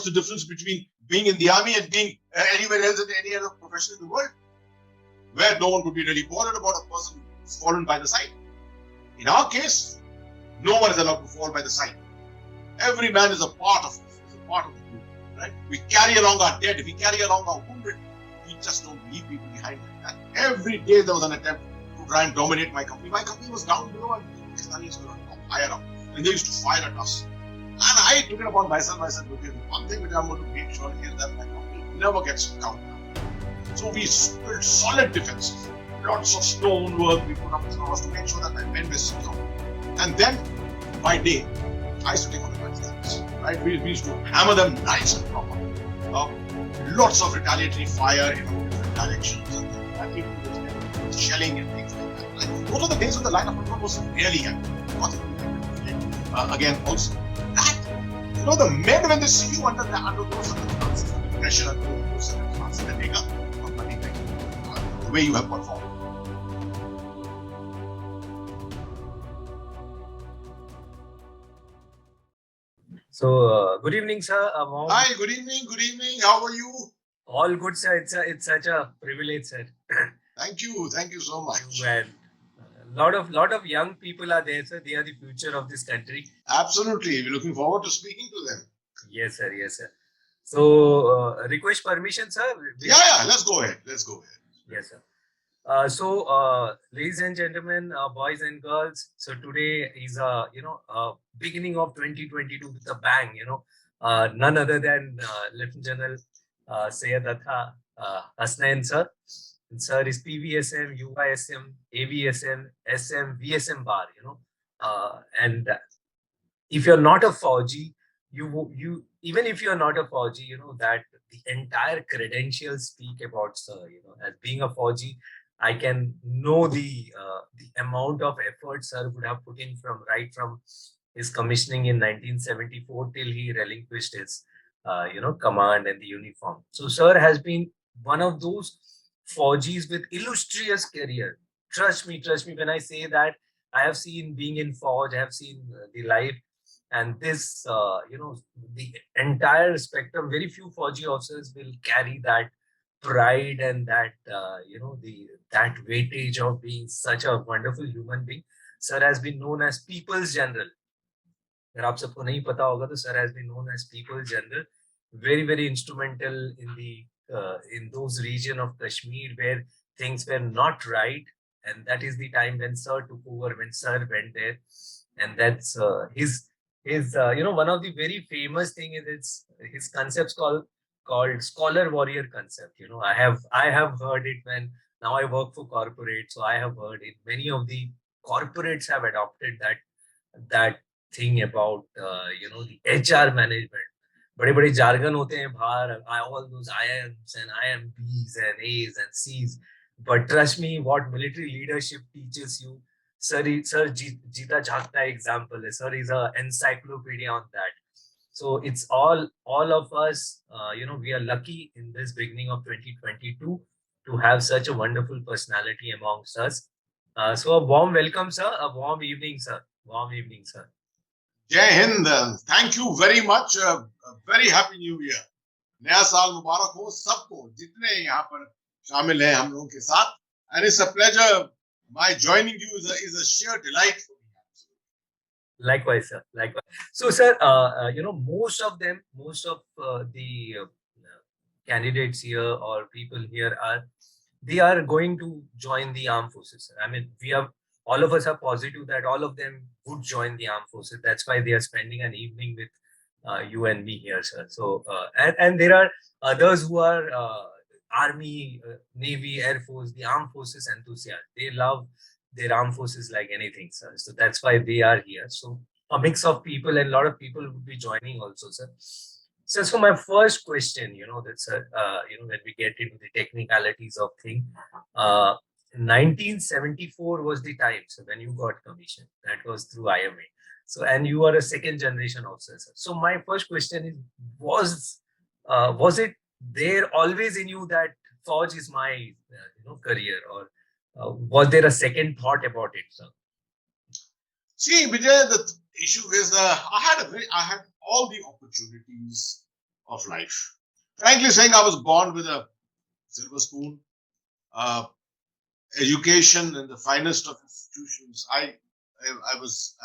What's the difference between being in the army and being anywhere else in any other profession in the world? Where no one would be really bothered about a person who's fallen by the side. In our case, no one is allowed to fall by the side. Every man is a part of us, is a part of the group, right? We carry along our dead, we carry along our wounded. We just don't leave people behind like that. Every day there was an attempt to try and dominate my company. My company was down below and the Pakistanis were on top, higher up. And they used to fire at us. And I took it upon myself. I said, okay, one thing which I'm going to make sure is that my company never gets counted. So we built solid defenses. Lots of stone work we put up to make sure that my men were secure. And then, by day, I used to take on the Pakistanis. Right? We used to hammer them nice and proper. Lots of retaliatory fire in different directions. And shelling and things like that. Right? Those are the days when the line of control was really heavy. Again, also, that, the men, when they see you under those circumstances, under pressure, under those circumstances, they take up the way you have performed. So, good evening, sir. Hi, good evening. Good evening. How are you? All good, sir. It's such a privilege, sir. Thank you so much. Well, lot of young people are there, sir. They are the future of this country. Absolutely. We're looking forward to speaking to them. Yes, sir. Yes, sir. So, request permission, sir. Yeah. Let's go ahead. Yes, sir. So, ladies and gentlemen, boys and girls. So today is beginning of 2022 with a bang. None other than Lieutenant General Syed Ata Hasnain, sir. And sir is Pvsm, Uysm, Avsm, SM, VSM&Bar. And if you're not a Fauji, you even if you're not a Fauji, that the entire credentials speak about, sir. As being a Fauji, I can know the amount of effort sir would have put in from his commissioning in 1974 till he relinquished his command and the uniform. So sir has been one of those Faujis with illustrious career. Trust me when I say that. I have seen being in Fauj, I have seen the life, and this the entire spectrum. Very few Fauji officers will carry that pride and that that weightage of being such a wonderful human being. Sir has been known as People's General. अगर आप सबको नहीं पता होगा तो sir has been known as People's General. Very, very instrumental in those region of Kashmir where things were not right, and that is the time when sir took over, when sir went there, and that's his one of the very famous thing is his concepts called scholar warrior concept. I have heard it when now I work for corporate, so I have heard it. Many of the corporates have adopted that thing about the HR management. बड़े jargon होते हैं बाहर, all those IMs and IMBs and A's and C's. But trust me, what military leadership teaches you, sir Jeeta Jhagta example. Sir is an encyclopedia on that. So it's all of us, we are lucky in this beginning of 2022 to have such a wonderful personality amongst us. So a warm welcome, sir. A warm evening, sir. Warm evening, sir. Jai Hind. Thank you very much. A very happy new year. नया साल मुबारक हो सबको जितने यहाँ पर शामिल हैं हम लोगों के साथ. And it's a pleasure. My joining you is a sheer delight for me. Likewise, sir. Likewise. So, sir, most of the candidates here or people here they are going to join the armed forces. I mean, all of us are positive that all of them would join the armed forces. That's why they are spending an evening with you and me here, sir. So, and there are others who are Army, Navy, Air Force, the armed forces enthusiasts. They love their armed forces like anything, sir. So that's why they are here. So a mix of people, and a lot of people would be joining also, sir. So my first question, that sir, when we get into the technicalities of thing, 1974 was the time, so when you got commissioned. That was through IMA. So, and you are a second generation officer, sir. So my first question is, was it there always in you that Fauj is my career, or was there a second thought about it, sir? See, Bijay, the issue is I had all the opportunities of life. Frankly saying, I was born with a silver spoon. Education in the finest of institutions. I was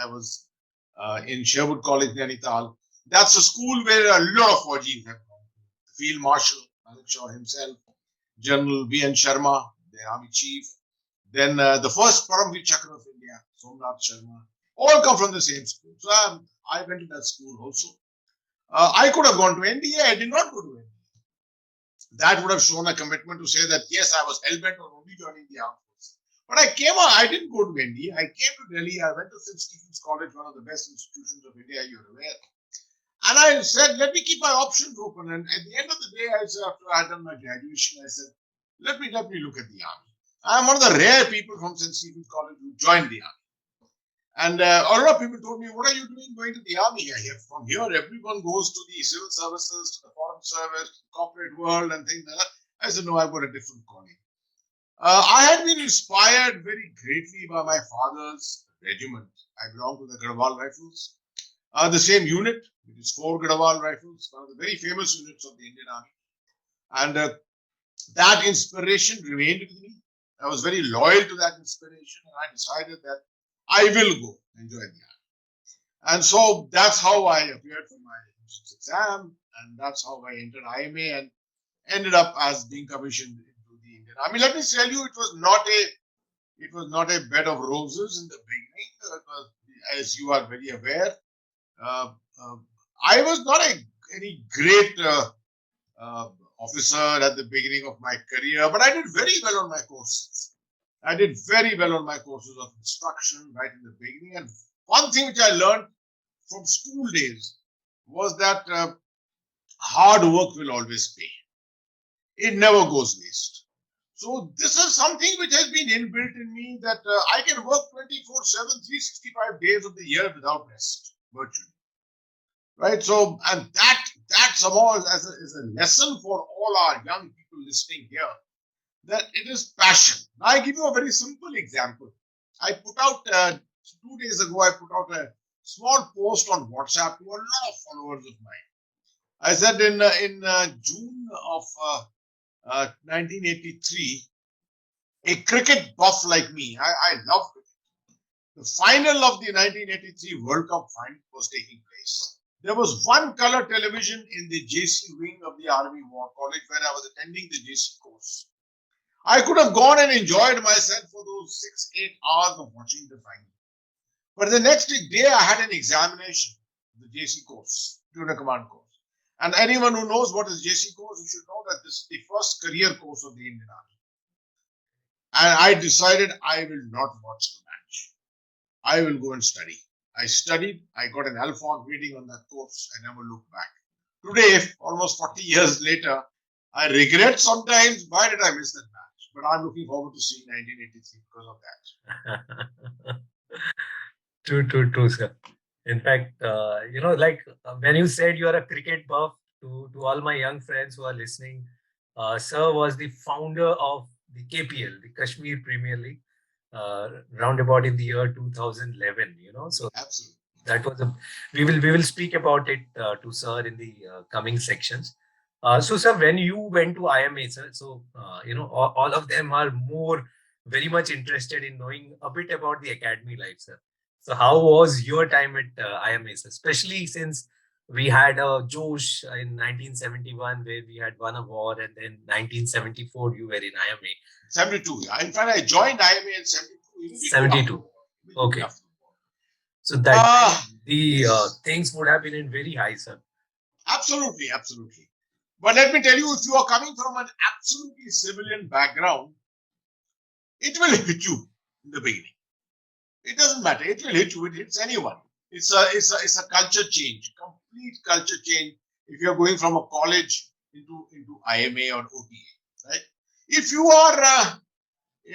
in Sherwood College, Nainital. That's a school where a lot of Faujis have gone. Field Marshal Malik Shaw himself, General V.N. Sharma, the Army Chief, then the first Paramveer Chakra of India, Somnath Sharma, all come from the same school. So I went to that school also. I could have gone to NDA. I did not go to NDA. That would have shown a commitment to say that, yes, I was hell-bent on only joining the armed forces. But I didn't go to NDA. I came to Delhi. I went to St. Stephen's College, one of the best institutions of India, you're aware. And I said, let me keep my options open. And at the end of the day, I said, after I had done my graduation, I said, let me look at the army. I'm one of the rare people from St. Stephen's College who joined the army. And a lot of people told me, what are you doing going to the army? From here, everyone goes to the civil services, to the foreign service, to the corporate world and things like that. I said, no, I've got a different calling. I had been inspired very greatly by my father's regiment. I belong to the Garhwal Rifles, the same unit, which is 4 Garhwal Rifles, one of the very famous units of the Indian Army. And that inspiration remained with me. I was very loyal to that inspiration, and I decided that I will go and join the army. And so that's how I appeared for my exam, and that's how I entered IMA and ended up as being commissioned into the Indian Army. Let me tell you, it was not a bed of roses in the beginning. As you are very aware, I was not any great officer at the beginning of my career, but I did very well on my courses. I did very well on my courses of instruction right in the beginning. And one thing which I learned from school days was that hard work will always pay. It never goes waste. So this is something which has been inbuilt in me, that I can work 24/7, 365 days of the year without rest, virtually. Right? So, and that somehow is a lesson for all our young people listening here, that it is passion. Now, I give you a very simple example. I put out, 2 days ago, I put out a small post on WhatsApp to a lot of followers of mine. I said in June of 1983, a cricket buff like me, I love cricket. The final of the 1983 World Cup final was taking place. There was one color television in the JC wing of the Army War College where I was attending the JC course. I could have gone and enjoyed myself for those 6-8 hours of watching the final. But the next day, I had an examination, the JC course, Junior Command course. And anyone who knows what is JC course, you should know that this is the first career course of the Indian Army. And I decided I will not watch the match. I will go and study. I studied. I got an alpha grading on that course. I never looked back. Today, almost 40 years later, I regret sometimes, why did I miss that match? But I'm looking forward to seeing 1983 because of that. True, sir. In fact, when you said you are a cricket buff, to all my young friends who are listening, sir was the founder of the KPL, the Kashmir Premier League, roundabout in the year 2011. So absolutely, that was we will speak about it to sir in the coming sections. So sir, when you went to IMA, sir, so all of them are very much interested in knowing a bit about the academy life, sir. So how was your time at IMA, sir? Especially since we had a Josh in 1971 where we had won a war, and then 1974 you were in IMA. 72. In fact, I joined IMA in 72. 72. Okay. So that the things would have been in very high, sir. Absolutely. But let me tell you, if you are coming from an absolutely civilian background, it will hit you in the beginning. It doesn't matter. It will hit you. It hits anyone. It's a culture change, complete culture change. If you are going from a college into IMA or OTA, right? If you are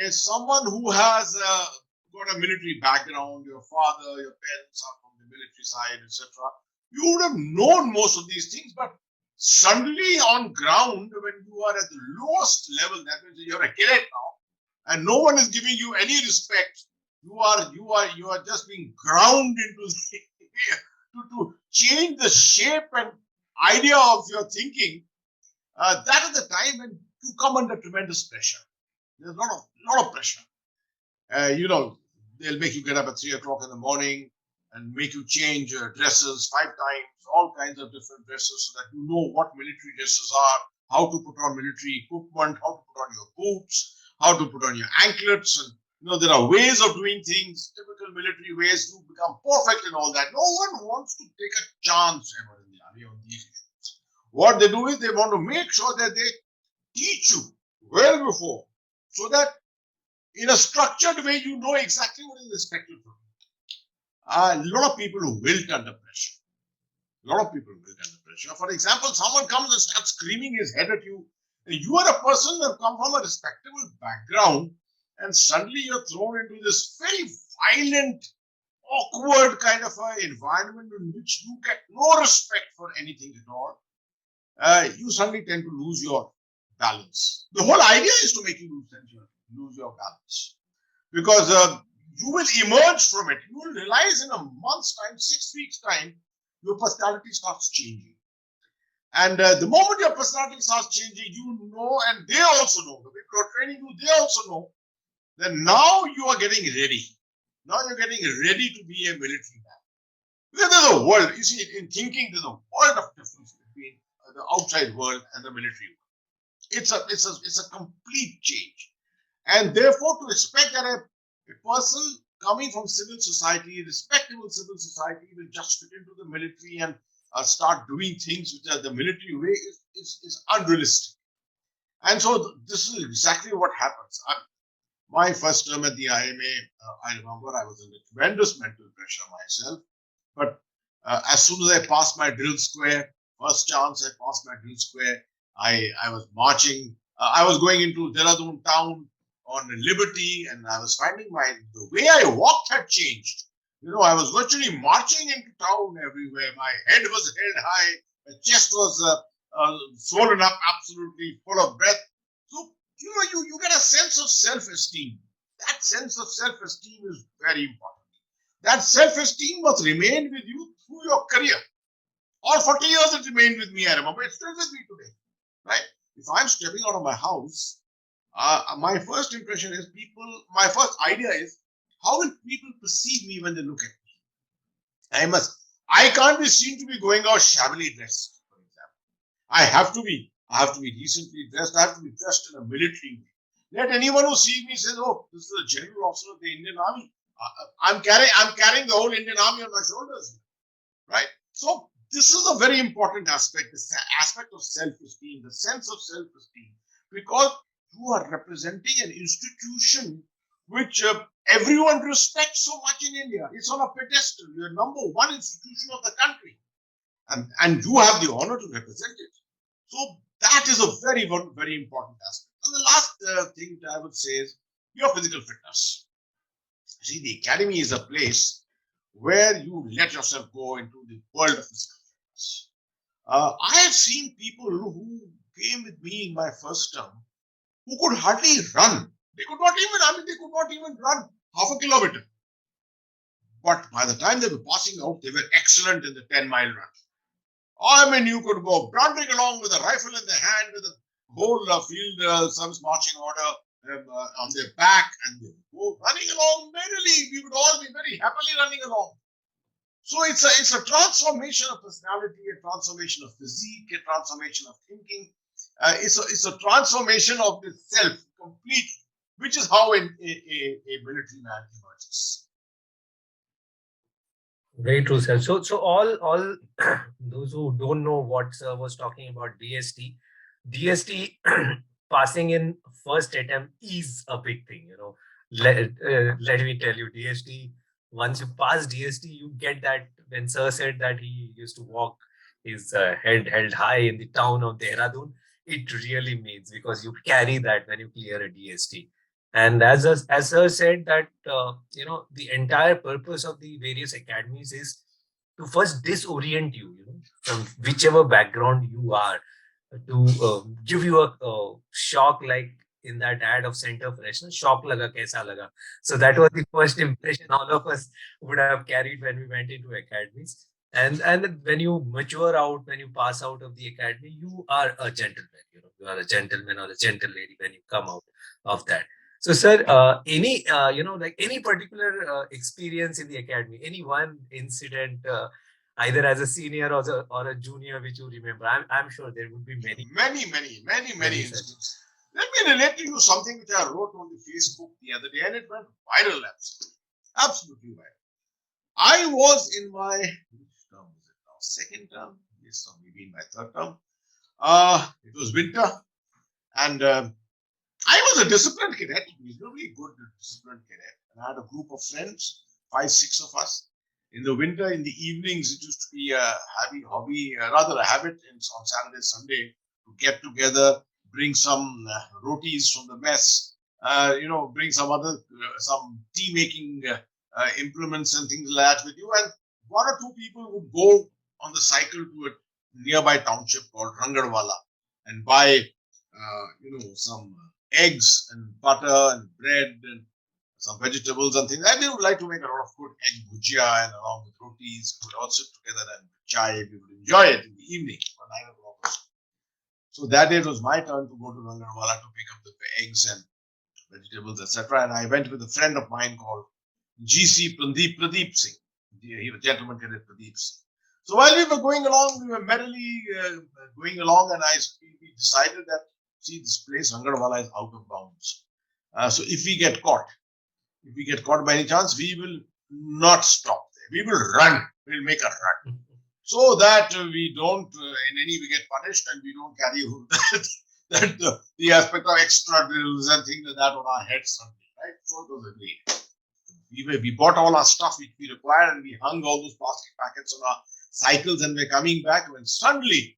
someone who has got a military background, your father, your parents are from the military side, etc., you would have known most of these things. But suddenly on ground, when you are at the lowest level, that means you're a cadet now, and no one is giving you any respect. You are just being ground into to change the shape and idea of your thinking, that is the time when you come under tremendous pressure. There's a lot of pressure. They'll make you get up at 3 o'clock in the morning and make you change dresses 5 times, all kinds of different dresses, so that you know what military dresses are, how to put on military equipment, how to put on your boots, how to put on your anklets. And there are ways of doing things, typical military ways to become perfect and all that. No one wants to take a chance ever in the army on these issues. What they do is they want to make sure that they teach you well before, so that in a structured way, you know exactly what is expected from you. A lot of people who wilt under pressure. For example, someone comes and starts screaming his head at you. You are a person who come from a respectable background, and suddenly you're thrown into this very violent, awkward kind of an environment in which you get no respect for anything at all. You suddenly tend to lose your balance. The whole idea is to make you lose your balance, because you will emerge from it. You will realize in a month's time, 6 weeks' time, your personality starts changing. And the moment your personality starts changing, you know, and they also know, the people who are training you, they also know that now you are getting ready. Now you're getting ready to be a military man. Because there's a world, you see, in thinking, there's a world of difference between the outside world and the military world. It's a complete change. And therefore, to expect that a person coming from civil society, respectable civil society, will just fit into the military and start doing things which are the military way is unrealistic. And so this is exactly what happens. My first term at the IMA, I remember I was under tremendous mental pressure myself. But as soon as I passed my drill square, first chance I passed my drill square, I was marching. I was going into Dehradun town on liberty, and I was finding the way I walked had changed. I was virtually marching into town everywhere. My head was held high, my chest was swollen up, absolutely full of breath. So, you get a sense of self-esteem. That sense of self-esteem is very important. That self-esteem must remain with you through your career. All 40 years it remained with me, I remember. It's still with me today, right? If I'm stepping out of my house, my first impression is my first idea is, how will people perceive me when they look at me? I can't be seen to be going out shabbily dressed, for example. I have to be decently dressed. I have to be dressed in a military way. Let anyone who sees me says, "Oh, this is a general officer of the Indian Army." I'm carrying the whole Indian Army on my shoulders, right? So this is a very important aspect, the aspect of self-esteem, the sense of self-esteem, because you are representing an institution which everyone respects so much in India. It's on a pedestal. You're number one institution of the country, and you have the honor to represent it. So that is a very, very important aspect. And the last thing that I would say is your physical fitness. See, the academy is a place where you let yourself go into the world of physical fitness. I have seen people who came with me in my first term who could hardly run. They could not even run half a kilometer. But by the time they were passing out, they were excellent in the 10-mile run. I mean, you could go blundering along with a rifle in their hand, with a whole field service marching order on their back, and they would go running along merrily. We would all be very happily running along. So it's a transformation of personality, a transformation of physique, a transformation of thinking. It's a transformation of the self completely, which is how a military man emerges. Very true, sir. So all those who don't know what sir was talking about, DST passing in first attempt is a big thing. Let me tell you, DST. Once you pass DST, you get that. When sir said that he used to walk his head held high in the town of Dehradun, it really means, because you carry that when you clear a DST. And as sir said that, the entire purpose of the various academies is to first disorient you, from whichever background you are, to give you a shock, like in that ad of Center Freshness, shock laga, kaisa laga. So that was the first impression all of us would have carried when we went into academies. And when you mature out, when you pass out of the academy, you are a gentleman. You are a gentleman or a gentle lady when you come out of that. So, sir, any like any particular experience in the academy, any one incident, either as a senior or a junior, which you remember? I'm sure there would be many. Many instances. Let me relate to you something which I wrote on the Facebook the other day, and it went viral. Absolutely viral. I was in my which term is it now? Second term? Yes, so maybe in my third term. It was winter, and I was a disciplined cadet, reasonably good disciplined cadet. And I had a group of friends, 5, 6 of us. In the winter, in the evenings, it used to be a rather a habit on Saturday, Sunday to get together, bring some rotis from the mess, bring some tea making implements and things like that with you. And 1 or 2 people would go on the cycle to a nearby township called Rangarwala and buy, some eggs and butter and bread and some vegetables and things. And we would like to make a lot of good egg bhujia and along with rotis. We would all sit together and chai. We would enjoy it in the evening for 9 o'clock. So that day it was my turn to go to Rangarwala to pick up the eggs and vegetables, etc. And I went with a friend of mine called GC Pradeep Singh. He was a gentleman cadet Pradeep Singh. So while we were going along, we were merrily going along, and we decided that, see, this place, Rangarwala, is out of bounds. So if we get caught by any chance, we will not stop there. We will run. We'll make a run. So that we don't in any way get punished, and we don't carry the aspect of extra drills and things like that on our heads suddenly, right? So it was agreed. We bought all our stuff which we required, and we hung all those plastic packets on our cycles, and we're coming back when suddenly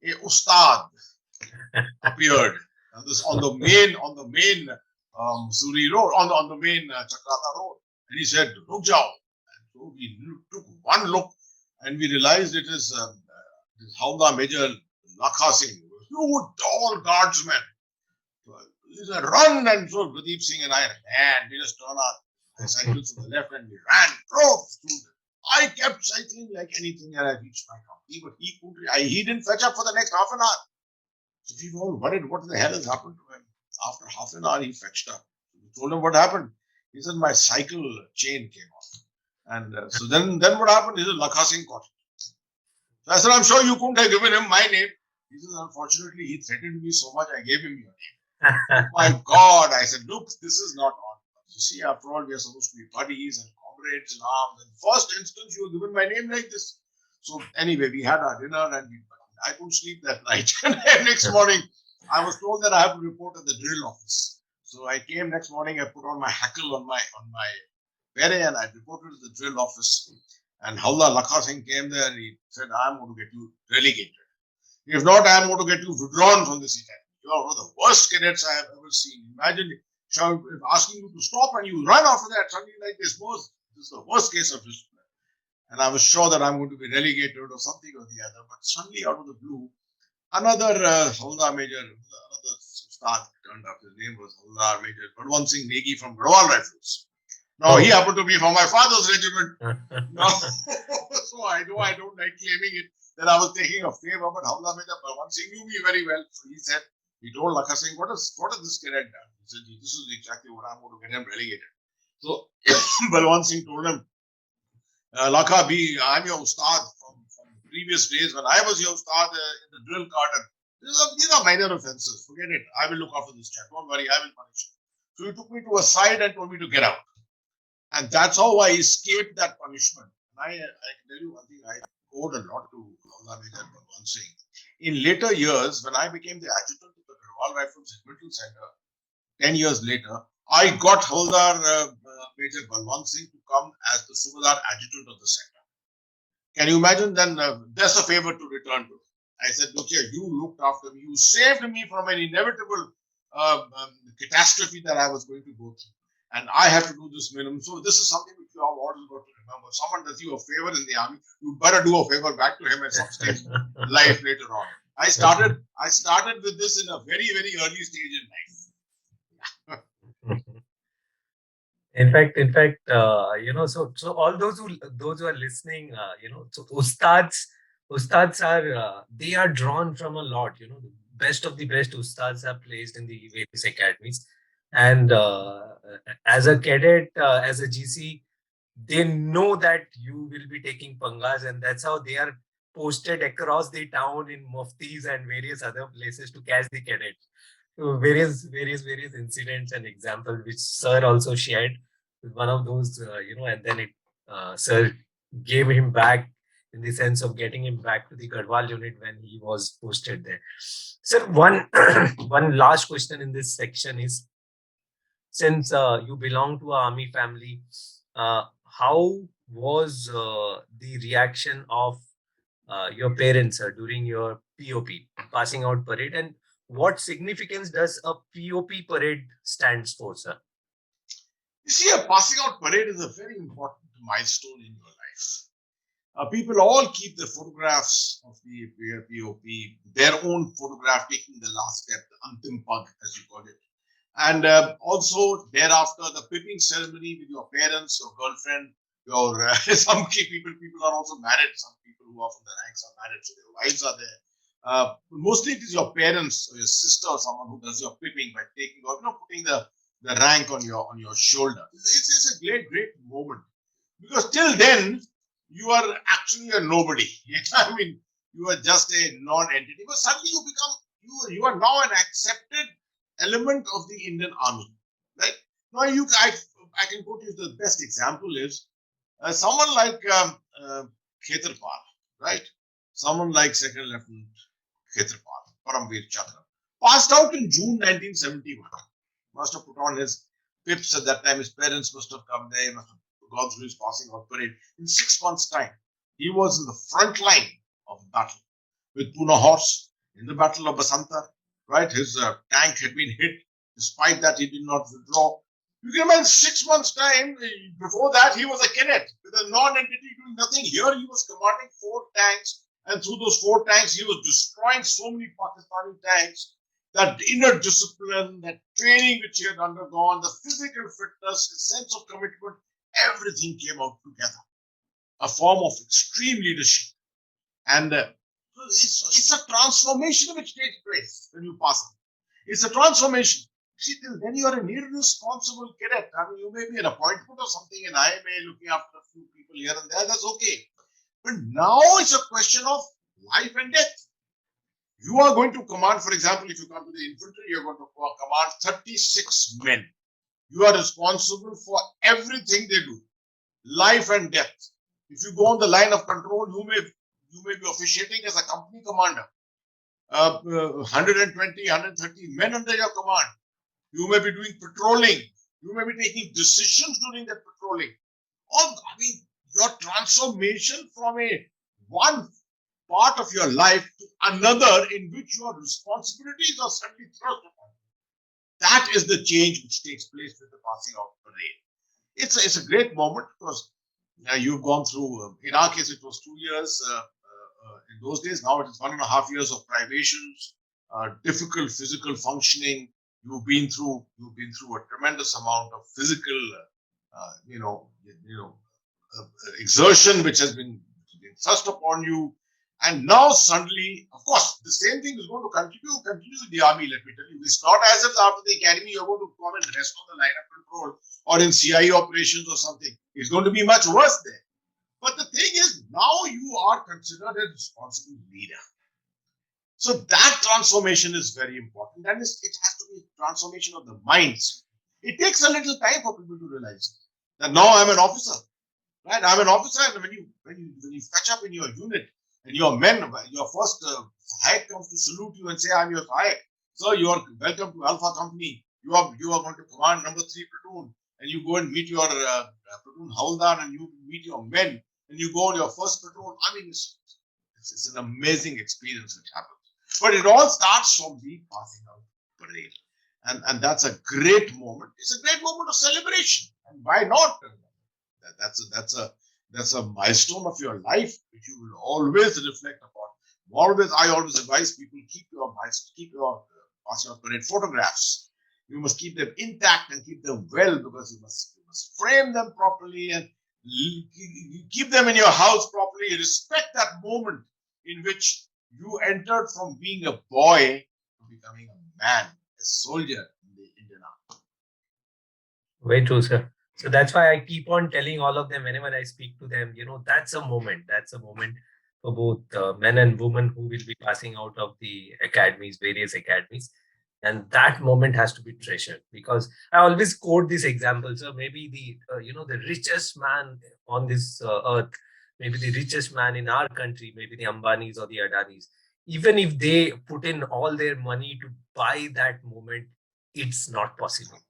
a ustad appeared on the main Suri road, on the main Chakrata road, and he said, "Ruk jao." And so we took one look, and we realized it is Howdah Major Lakha Singh, huge tall guardsman. He said, "Run!" And so Pradeep Singh and I ran. We just turned our cycles to the left, and we drove through. I kept cycling like anything, and I reached my company, but he didn't fetch up for the next half an hour. So we were all worried what the hell has happened to him. After half an hour, he fetched up. We told him what happened. He said, my cycle chain came off. And so then what happened? He said, Lakha Singh caught it. So I said, I'm sure you couldn't have given him my name. He said, unfortunately, he threatened me so much, I gave him your name. Oh my God. I said, look, this is not on. You see, after all, we are supposed to be buddies and comrades in arms. And first instance, you were given my name like this. So anyway, we had our dinner, and I couldn't sleep that night. And next morning, I was told that I have to report at the drill office. So I came next morning, I put on my hackle on my beret, and I reported to the drill office. And Howdah Lakha Singh came there, and he said, I'm going to get you relegated. If not, I'm going to get you withdrawn from this academy. You are one of the worst cadets I have ever seen. Imagine asking you to stop, and you run after that, something like this. This is the worst case of discipline. And I was sure that I'm going to be relegated or something or the other. But suddenly, out of the blue, another Howdah Major, another star turned up. His name was Howdah Major Balwant Singh Negi from Garhwal Rifles. Now, he happened to be from my father's regiment. No. So I don't like claiming it that I was taking a favor, but Howdah Major Balwant Singh knew me very well. So he told Lakha Singh, what has this cadet done? He said, this is exactly what I'm going to get him relegated. So Balwant Singh told him, Lakha, I'm your ustad from previous days when I was your ustad in the drill garden. These are minor offenses. Forget it. I will look after this chap. Don't worry, I will punish him. So he took me to a side and told me to get out. And that's how I escaped that punishment. And I can tell you one thing, I owed a lot to Howdah Major Balwant Singh. In later years, when I became the adjutant of the Garhwal Rifles Regimental Center, 10 years later, I got Howdah Major Balwant Singh to come as the Subadar adjutant of the center. Can you imagine? Then there's a favor to return to. I said, look here, you looked after me. You saved me from an inevitable catastrophe that I was going to go through. And I have to do this minimum. So this is something which you have always got to remember. Someone does you a favor in the army, you better do a favor back to him at some stage in life later on. I started with this in a very, very early stage in life. So all those who are listening, so ustads are they are drawn from a lot. The best of the best ustads are placed in the various academies, and as a cadet, as a GC, they know that you will be taking pangas, and that's how they are posted across the town in muftis and various other places to catch the cadets. So various incidents and examples which sir also shared with one of those, and then sir gave him back in the sense of getting him back to the Garhwal unit when he was posted there. Sir, one one last question in this section is, since you belong to an army family, how was the reaction of your parents during your POP, passing out parade, and what significance does a POP parade stands for, sir? You see, a passing out parade is a very important milestone in your life. People all keep the photographs of the POP, their own photograph taking the last step, the antim pag, as you call it. And also thereafter, the pipping ceremony with your parents, your girlfriend, your some people are also married. Some people who are from the ranks are married, so their wives are there. Mostly it is your parents or your sister or someone who does your pipping by taking or putting the rank on your shoulder. It's a great moment, because till then you are actually a nobody. I mean, you are just a non-entity, but suddenly you become you are now an accepted element of the Indian Army, right? Now I can quote you, the best example is someone like Khetarpal, right? Someone like Second Lieutenant Khetarpal, Paramveer Chakra, passed out in June 1971. Must have put on his pips at that time. His parents must have come there. He must have gone through his passing out parade. In 6 months' time, he was in the front line of the battle with Pune Horse in the Battle of Basanta. Right, his tank had been hit. Despite that, he did not withdraw. You can imagine 6 months' time. Before that, he was a cadet with a non-entity doing nothing. Here, he was commanding 4 tanks, and through those 4 tanks, he was destroying so many Pakistani tanks. That inner discipline, that training which he had undergone, the physical fitness, the sense of commitment, everything came out together. A form of extreme leadership. And it's a transformation which takes place when you pass it. It's a transformation. See, till then you are an irresponsible cadet. I mean, you may be an appointment or something in IMA looking after a few people here and there. That's okay. But now it's a question of life and death. You are going to command, for example, if you come to the infantry, you're going to command 36 men. You are responsible for everything they do, life and death. If you go on the line of control, you may be officiating as a company commander. 120, 130 men under your command. You may be doing patrolling. You may be taking decisions during that patrolling. Your transformation from one part of your life to another in which your responsibilities are suddenly thrust upon you. That is the change which takes place with the passing out parade. It's a great moment, because you've gone through, in our case, it was 2 years in those days. Now it is 1.5 years of privations, difficult physical functioning. You've been through a tremendous amount of physical, exertion which has been thrust upon you. And now suddenly, of course, the same thing is going to continue with the army, let me tell you. It's not as if after the academy you're going to come and rest on the line of control or in CIE operations or something. It's going to be much worse there. But the thing is, now you are considered a responsible leader. So that transformation is very important. And it has to be a transformation of the minds. It takes a little time for people to realize that now I'm an officer. Right? I'm an officer, and when you fetch up in your unit, and your men, your first Hayek comes to salute you and say, I'm your Hayek. So you are welcome to Alpha Company. You are going to command number 3 platoon, and you go and meet your platoon Haldar, and you meet your men, and you go on your first platoon. I mean, it's an amazing experience which happens. But it all starts from the passing out parade. And that's a great moment. It's a great moment of celebration. And why not? That's a milestone of your life which you will always reflect upon. I always advise people, keep your passing out parade photographs. You must keep them intact and keep them well, because you must must frame them properly and keep them in your house properly. Respect that moment in which you entered from being a boy to becoming a man, a soldier in the Indian Army. Very true, sir. So that's why I keep on telling all of them whenever I speak to them, that's a moment. That's a moment for both men and women who will be passing out of the academies, various academies. And that moment has to be treasured, because I always quote this example. So maybe the richest man on this earth, maybe the richest man in our country, maybe the Ambanis or the Adanis, even if they put in all their money to buy that moment, it's not possible.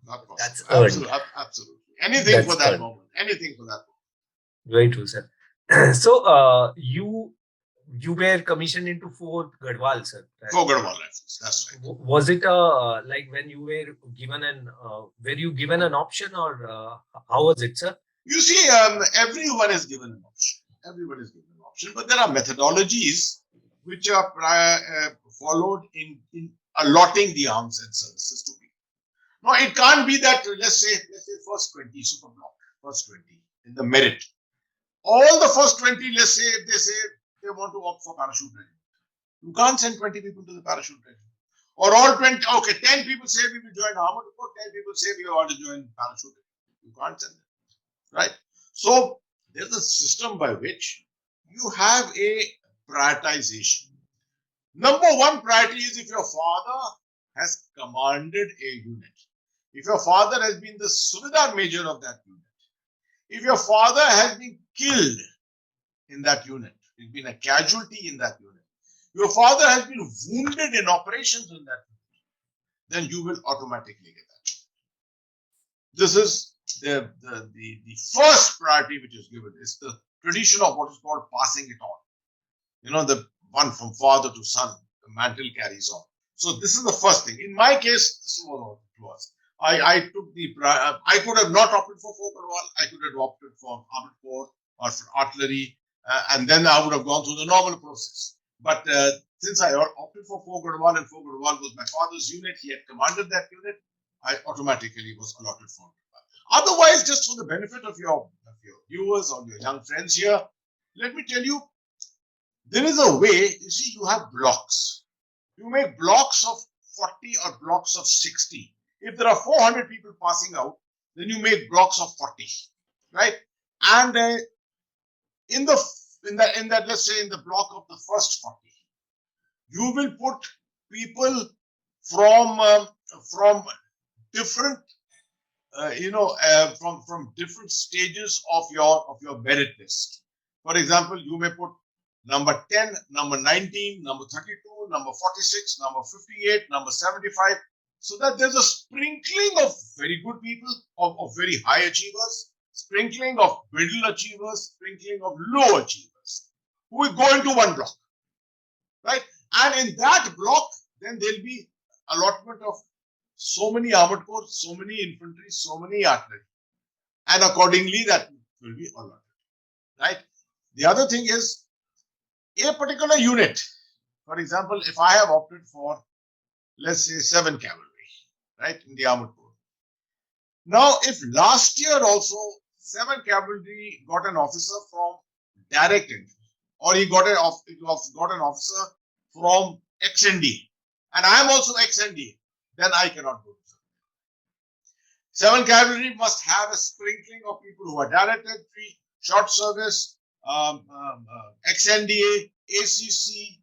Not possible. That's earned. Absolutely. Anything That's for that earned. moment. Anything for that moment. Very true, sir. So you were commissioned into 4th Garhwal, sir. Right? 4 Garhwal rifles. That's right. Was it like when you were given an option, or how was it, sir? You see, everyone is given an option. Everyone is given an option, but there are methodologies which are followed in allotting the arms and services to people. No, it can't be that, let's say first 20 super block, first 20 in the merit. All the first 20, let's say, if they say they want to opt for parachute regiment, you can't send 20 people to the parachute regiment. Or all 20, okay, 10 people say we will join armored corps, 10 people say we want to join parachute regiment. You can't send them, right? So there's a system by which you have a prioritization. Number one priority is if your father has commanded a unit. If your father has been the Subedar major of that unit, if your father has been killed in that unit, he's been a casualty in that unit, your father has been wounded in operations in that unit, then you will automatically get that. This is the first priority which is given. It's the tradition of what is called passing it on. The one from father to son, the mantle carries on. So this is the first thing. In my case, this is what it was. I took I could have not opted for 4 Garhwal. I could have opted for armored corps or for artillery, and then I would have gone through the normal process. But since I opted for 4 Garhwal, and 4 Garhwal was my father's unit, he had commanded that unit, I automatically was allotted 4 Garhwal. Otherwise, just for the benefit of your viewers or your young friends here, let me tell you, there is a way. You see, you have blocks. You make blocks of 40 or blocks of 60. If there are 400 people passing out, then you make blocks of 40, right? And in that, let's say in the block of the first 40, you will put people from different, from different stages of your merit list. For example, you may put number 10, number 19, number 32, number 46, number 58, number 75. So that there's a sprinkling of very good people, of very high achievers, sprinkling of middle achievers, sprinkling of low achievers, who will go into one block, right? And in that block, then there'll be allotment of so many armored corps, so many infantry, so many artillery. And accordingly, that will be allotted, right? The other thing is, a particular unit, for example, if I have opted for, let's say, 7 cavalry, right, in the armored corps. Now, if last year also 7 cavalry got an officer from direct entry, or he got an officer from XND, and I am also XND, then I cannot go to 7 cavalry must have a sprinkling of people who are direct entry, short service, XNDA, ACC,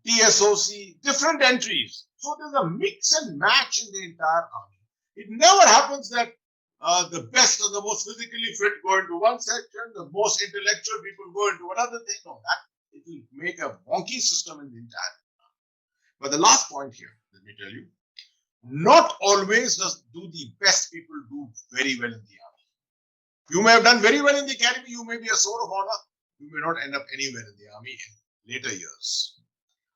TSOC, different entries. So there's a mix and match in the entire army. It never happens that the best or the most physically fit go into one section, the most intellectual people go into another thing. No, that it will make a wonky system in the entire army. But the last point here, let me tell you, not always do the best people do very well in the army. You may have done very well in the academy, you may be a sword of honor, you may not end up anywhere in the army in later years.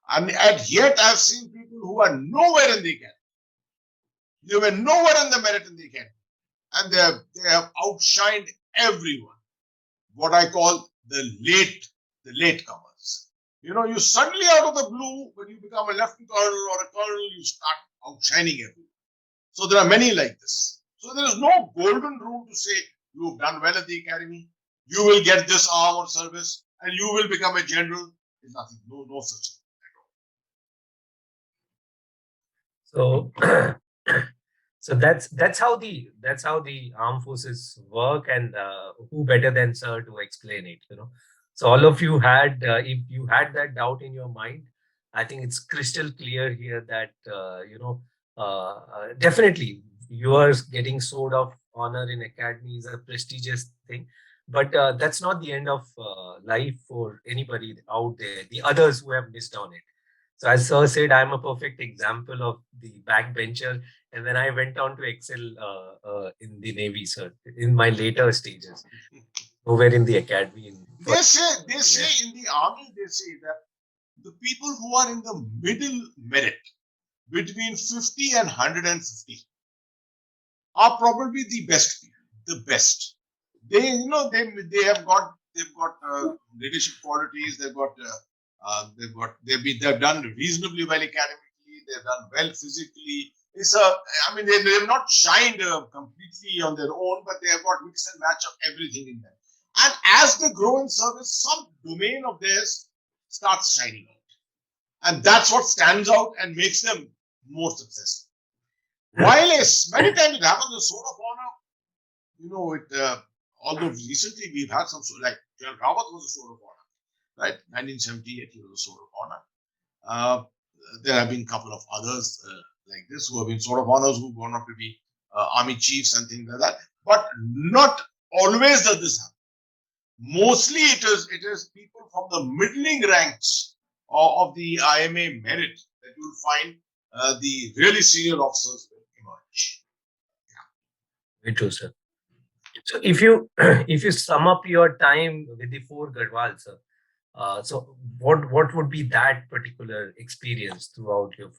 And yet I've seen people who are nowhere in the academy. They were nowhere in the merit in the academy. And they have outshined everyone. What I call the latecomers. You suddenly out of the blue, when you become a lieutenant colonel or a colonel, you start outshining everyone. So there are many like this. So there is no golden rule to say you've done well at the academy, you will get this arm of service, and you will become a general. There's nothing, no such thing. So, so that's how the armed forces work, and who better than sir to explain it? So all of you had, if you had that doubt in your mind, I think it's crystal clear here that definitely yours getting sword of honor in academy is a prestigious thing, but that's not the end of life for anybody out there. The others who have missed on it. So as Sir said, I'm a perfect example of the backbencher, and then I went on to excel in the Navy, sir, in my later stages, over in the academy. They say in the army, they say that the people who are in the middle merit between 50 and 150 are probably the best people, the best. They have got leadership qualities. They've done reasonably well academically. They've done well physically. They've not shined completely on their own, but they have got mix and match of everything in them. And as they grow in service, some domain of theirs starts shining out, and that's what stands out and makes them more successful. While many times it happens, the sword of honor, although recently we've had some, like General Rawat was a sword of honor, right? 1978, he was a sword of honor. There have been a couple of others like this who have been sword of honors who've gone up to be army chiefs and things like that. But not always does this happen. Mostly it is people from the middling ranks of the IMA merit that you'll find the really senior officers will emerge. Very true, sir. So if you sum up your time with the 4 Garhwal, sir, so what would be that particular experience throughout your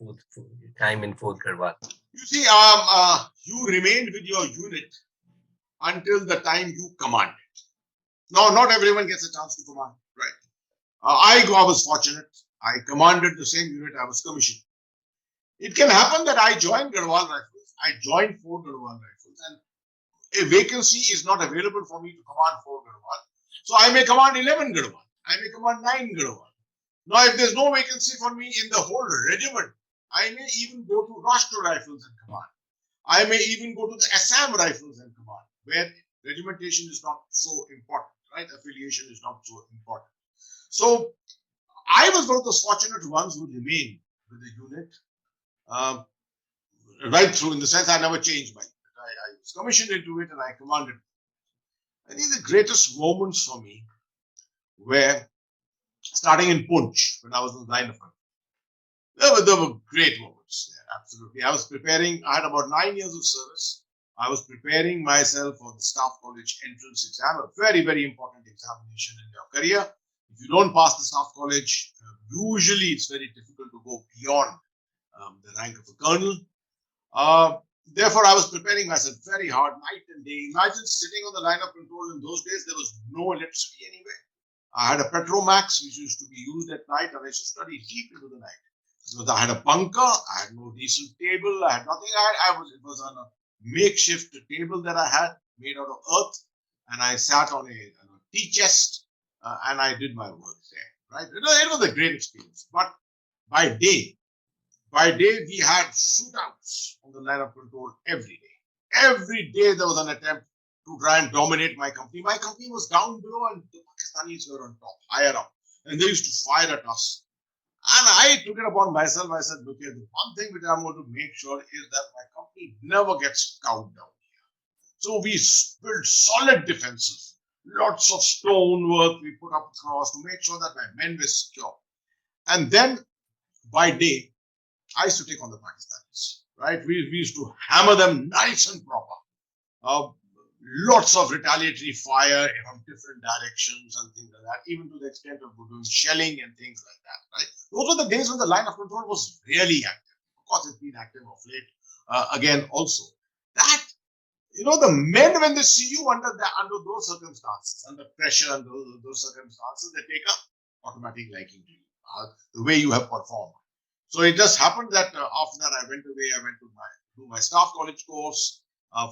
time in 4 Garhwal? You see, you remained with your unit until the time you commanded. Now, not everyone gets a chance to command, right? I was fortunate. I commanded the same unit I was commissioned. It can happen that I joined Garhwal Rifles. I joined 4 Garhwal Rifles, and a vacancy is not available for me to command 4 Garhwal. So I may command 11 Garhwal. I may command 9 Garhwal. Now, if there's no vacancy for me in the whole regiment, I may even go to Rashtra Rifles and command. I may even go to the Assam Rifles and command, where regimentation is not so important, right? Affiliation is not so important. So I was one of those fortunate ones who remained with the unit right through, in the sense I never changed my unit. I was commissioned into it and I commanded. I think the greatest moments for me were starting in Punch when I was in the line of control. There were great moments there, absolutely. I was preparing, I had about 9 years of service. I was preparing myself for the staff college entrance exam, a very, very important examination in your career. If you don't pass the staff college, usually it's very difficult to go beyond the rank of a colonel. Therefore, I was preparing myself very hard, night and day. Imagine sitting on the line of control in those days. There was no electricity anywhere. I had a Petromax, which used to be used at night, and I used to study deep into the night. So I had a bunker. I had no decent table. I had nothing. It was on a makeshift table that I had made out of earth, and I sat on a tea chest, and I did my work there. Right? It was a great experience. But by day, we had shootouts on the line of control every day. Every day there was an attempt to try and dominate my company. My company was down below and the Pakistanis were on top, higher up. And they used to fire at us. And I took it upon myself. I said, look, the one thing which I'm going to make sure is that my company never gets cowed down here. So we built solid defenses. Lots of stonework we put up across to make sure that my men were secure. And then by day, I used to take on the Pakistanis, right? We used to hammer them nice and proper. Lots of retaliatory fire from different directions and things like that, even to the extent of doing shelling and things like that, right? Those were the days when the line of control was really active. Of course, it's been active of late. Again, also, that, the men, when they see you under those circumstances, under pressure, under those circumstances, they take up automatic liking to you, the way you have performed. So it just happened that after that I went away. I went to do my staff college course.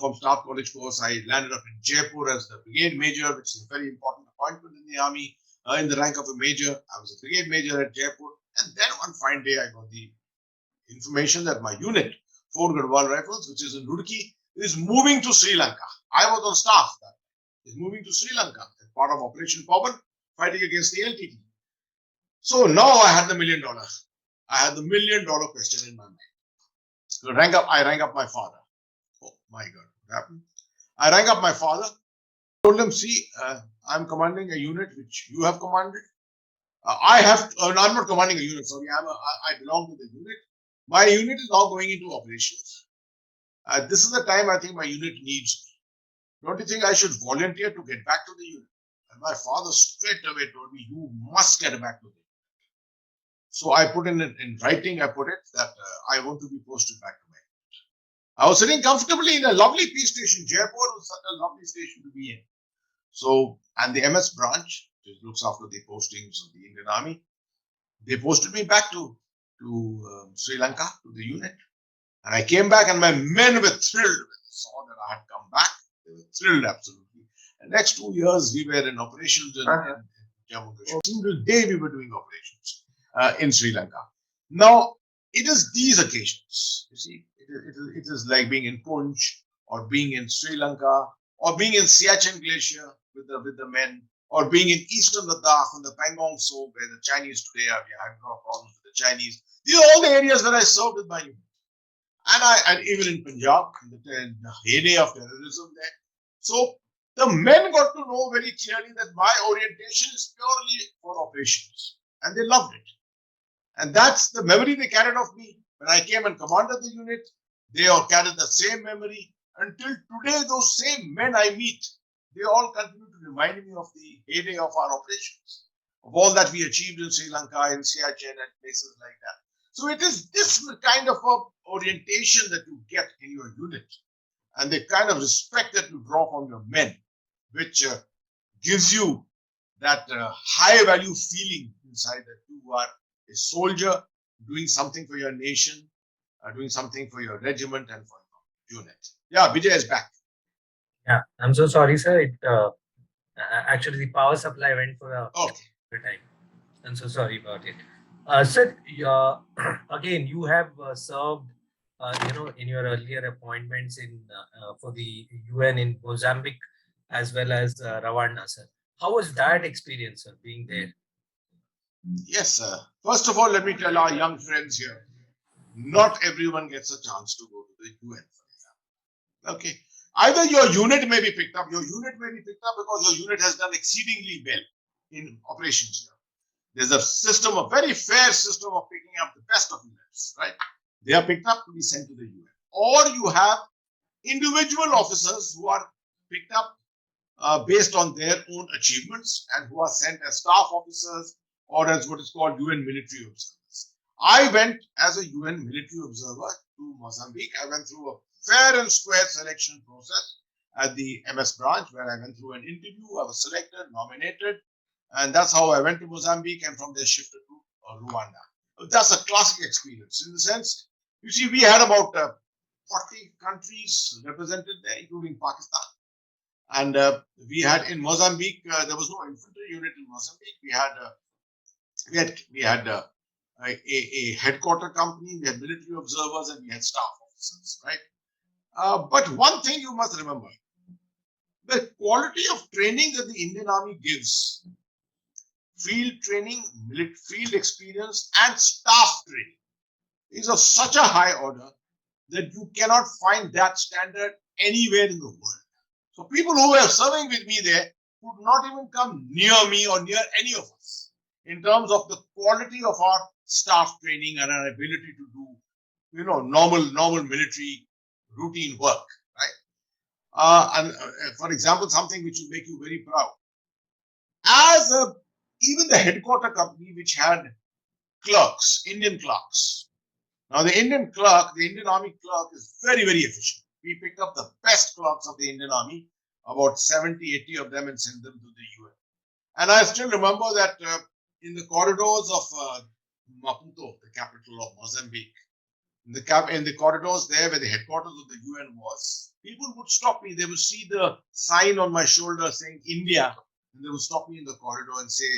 from Staff College course. I landed up in Jaipur as the brigade major, which is a very important appointment in the army, in the rank of a major. I was a brigade major at Jaipur. And then one fine day, I got the information that my unit, 4 Garhwal Rifles, which is in Roorkee, is moving to Sri Lanka. I was on staff that day. Is moving to Sri Lanka as part of Operation Pawan, fighting against the LTT. So now I had the $1 million. I had the $1 million question in my mind. So I rang up my father. Oh my God, what happened? I rang up my father, told him, see, I'm commanding a unit which you have commanded. I'm not commanding a unit, sorry, I belong to the unit. My unit is now going into operations. This is the time I think my unit needs me. Don't you think I should volunteer to get back to the unit? And my father straight away told me, you must get back to the unit. So I put in writing, I put it that I want to be posted back to my unit. I was sitting comfortably in a lovely peace station. Jaipur was such a lovely station to be in. So, and the MS branch, which looks after the postings of the Indian Army, they posted me back to Sri Lanka, to the unit. And I came back and my men were thrilled when they saw that I had come back. They were thrilled, absolutely. The next 2 years, we were in operations in Jammu Kashmir. Single day we were doing operations in Sri Lanka. Now, it is these occasions, you see, it is like being in Punj or being in Sri Lanka or being in Siachen Glacier with the men, or being in eastern Ladakh on the Pangong Tso, where the Chinese today are having problems with the Chinese. These are all the areas where I served with my unit. And even in Punjab, in the heyday of terrorism there. So the men got to know very clearly that my orientation is purely for operations. And they loved it. And that's the memory they carried of me. When I came and commanded the unit, they all carried the same memory. Until today, those same men I meet, they all continue to remind me of the heyday of our operations, of all that we achieved in Sri Lanka, in Siachen and places like that. So it is this kind of orientation that you get in your unit and the kind of respect that you draw from your men, which gives you that high value feeling inside that you are a soldier doing something for your nation, doing something for your regiment and for your unit. Yeah, Bijay is back. Yeah, I'm so sorry, sir. Actually, the power supply went for a time. I'm so sorry about it. Sir, again, you have served, in your earlier appointments for the UN in Mozambique as well as Rwanda, sir. How was that experience, sir, being there? Yes, sir. First of all, let me tell our young friends here, not everyone gets a chance to go to the UN, for example. Okay. Either your unit may be picked up, because your unit has done exceedingly well in operations here. There's a very fair system of picking up the best of units, right? They are picked up to be sent to the UN. Or you have individual officers who are picked up based on their own achievements and who are sent as staff officers or as what is called UN military observers. I went as a UN military observer to Mozambique. I went through a fair and square selection process at the MS branch, where I went through an interview. I was selected, nominated, and that's how I went to Mozambique, and from there shifted to Rwanda. That's a classic experience in the sense, you see, we had about 40 countries represented there, including Pakistan. And we had in Mozambique, there was no infantry unit in Mozambique. We had a headquarter company, we had military observers, and we had staff officers, right? But one thing you must remember, the quality of training that the Indian Army gives, field training, field experience, and staff training is of such a high order that you cannot find that standard anywhere in the world. So people who were serving with me there would not even come near me or near any of us in terms of the quality of our staff training and our ability to do, normal military routine work, right? And for example, something which will make you very proud. Even the headquarter company, which had clerks, Indian clerks. Now the Indian Army clerk is very, very efficient. We picked up the best clerks of the Indian Army, about 70, 80 of them, and sent them to the UN. And I still remember that in the corridors of Maputo, the capital of Mozambique, in the corridors there where the headquarters of the UN was, people would stop me. They would see the sign on my shoulder saying India, and they would stop me in the corridor and say,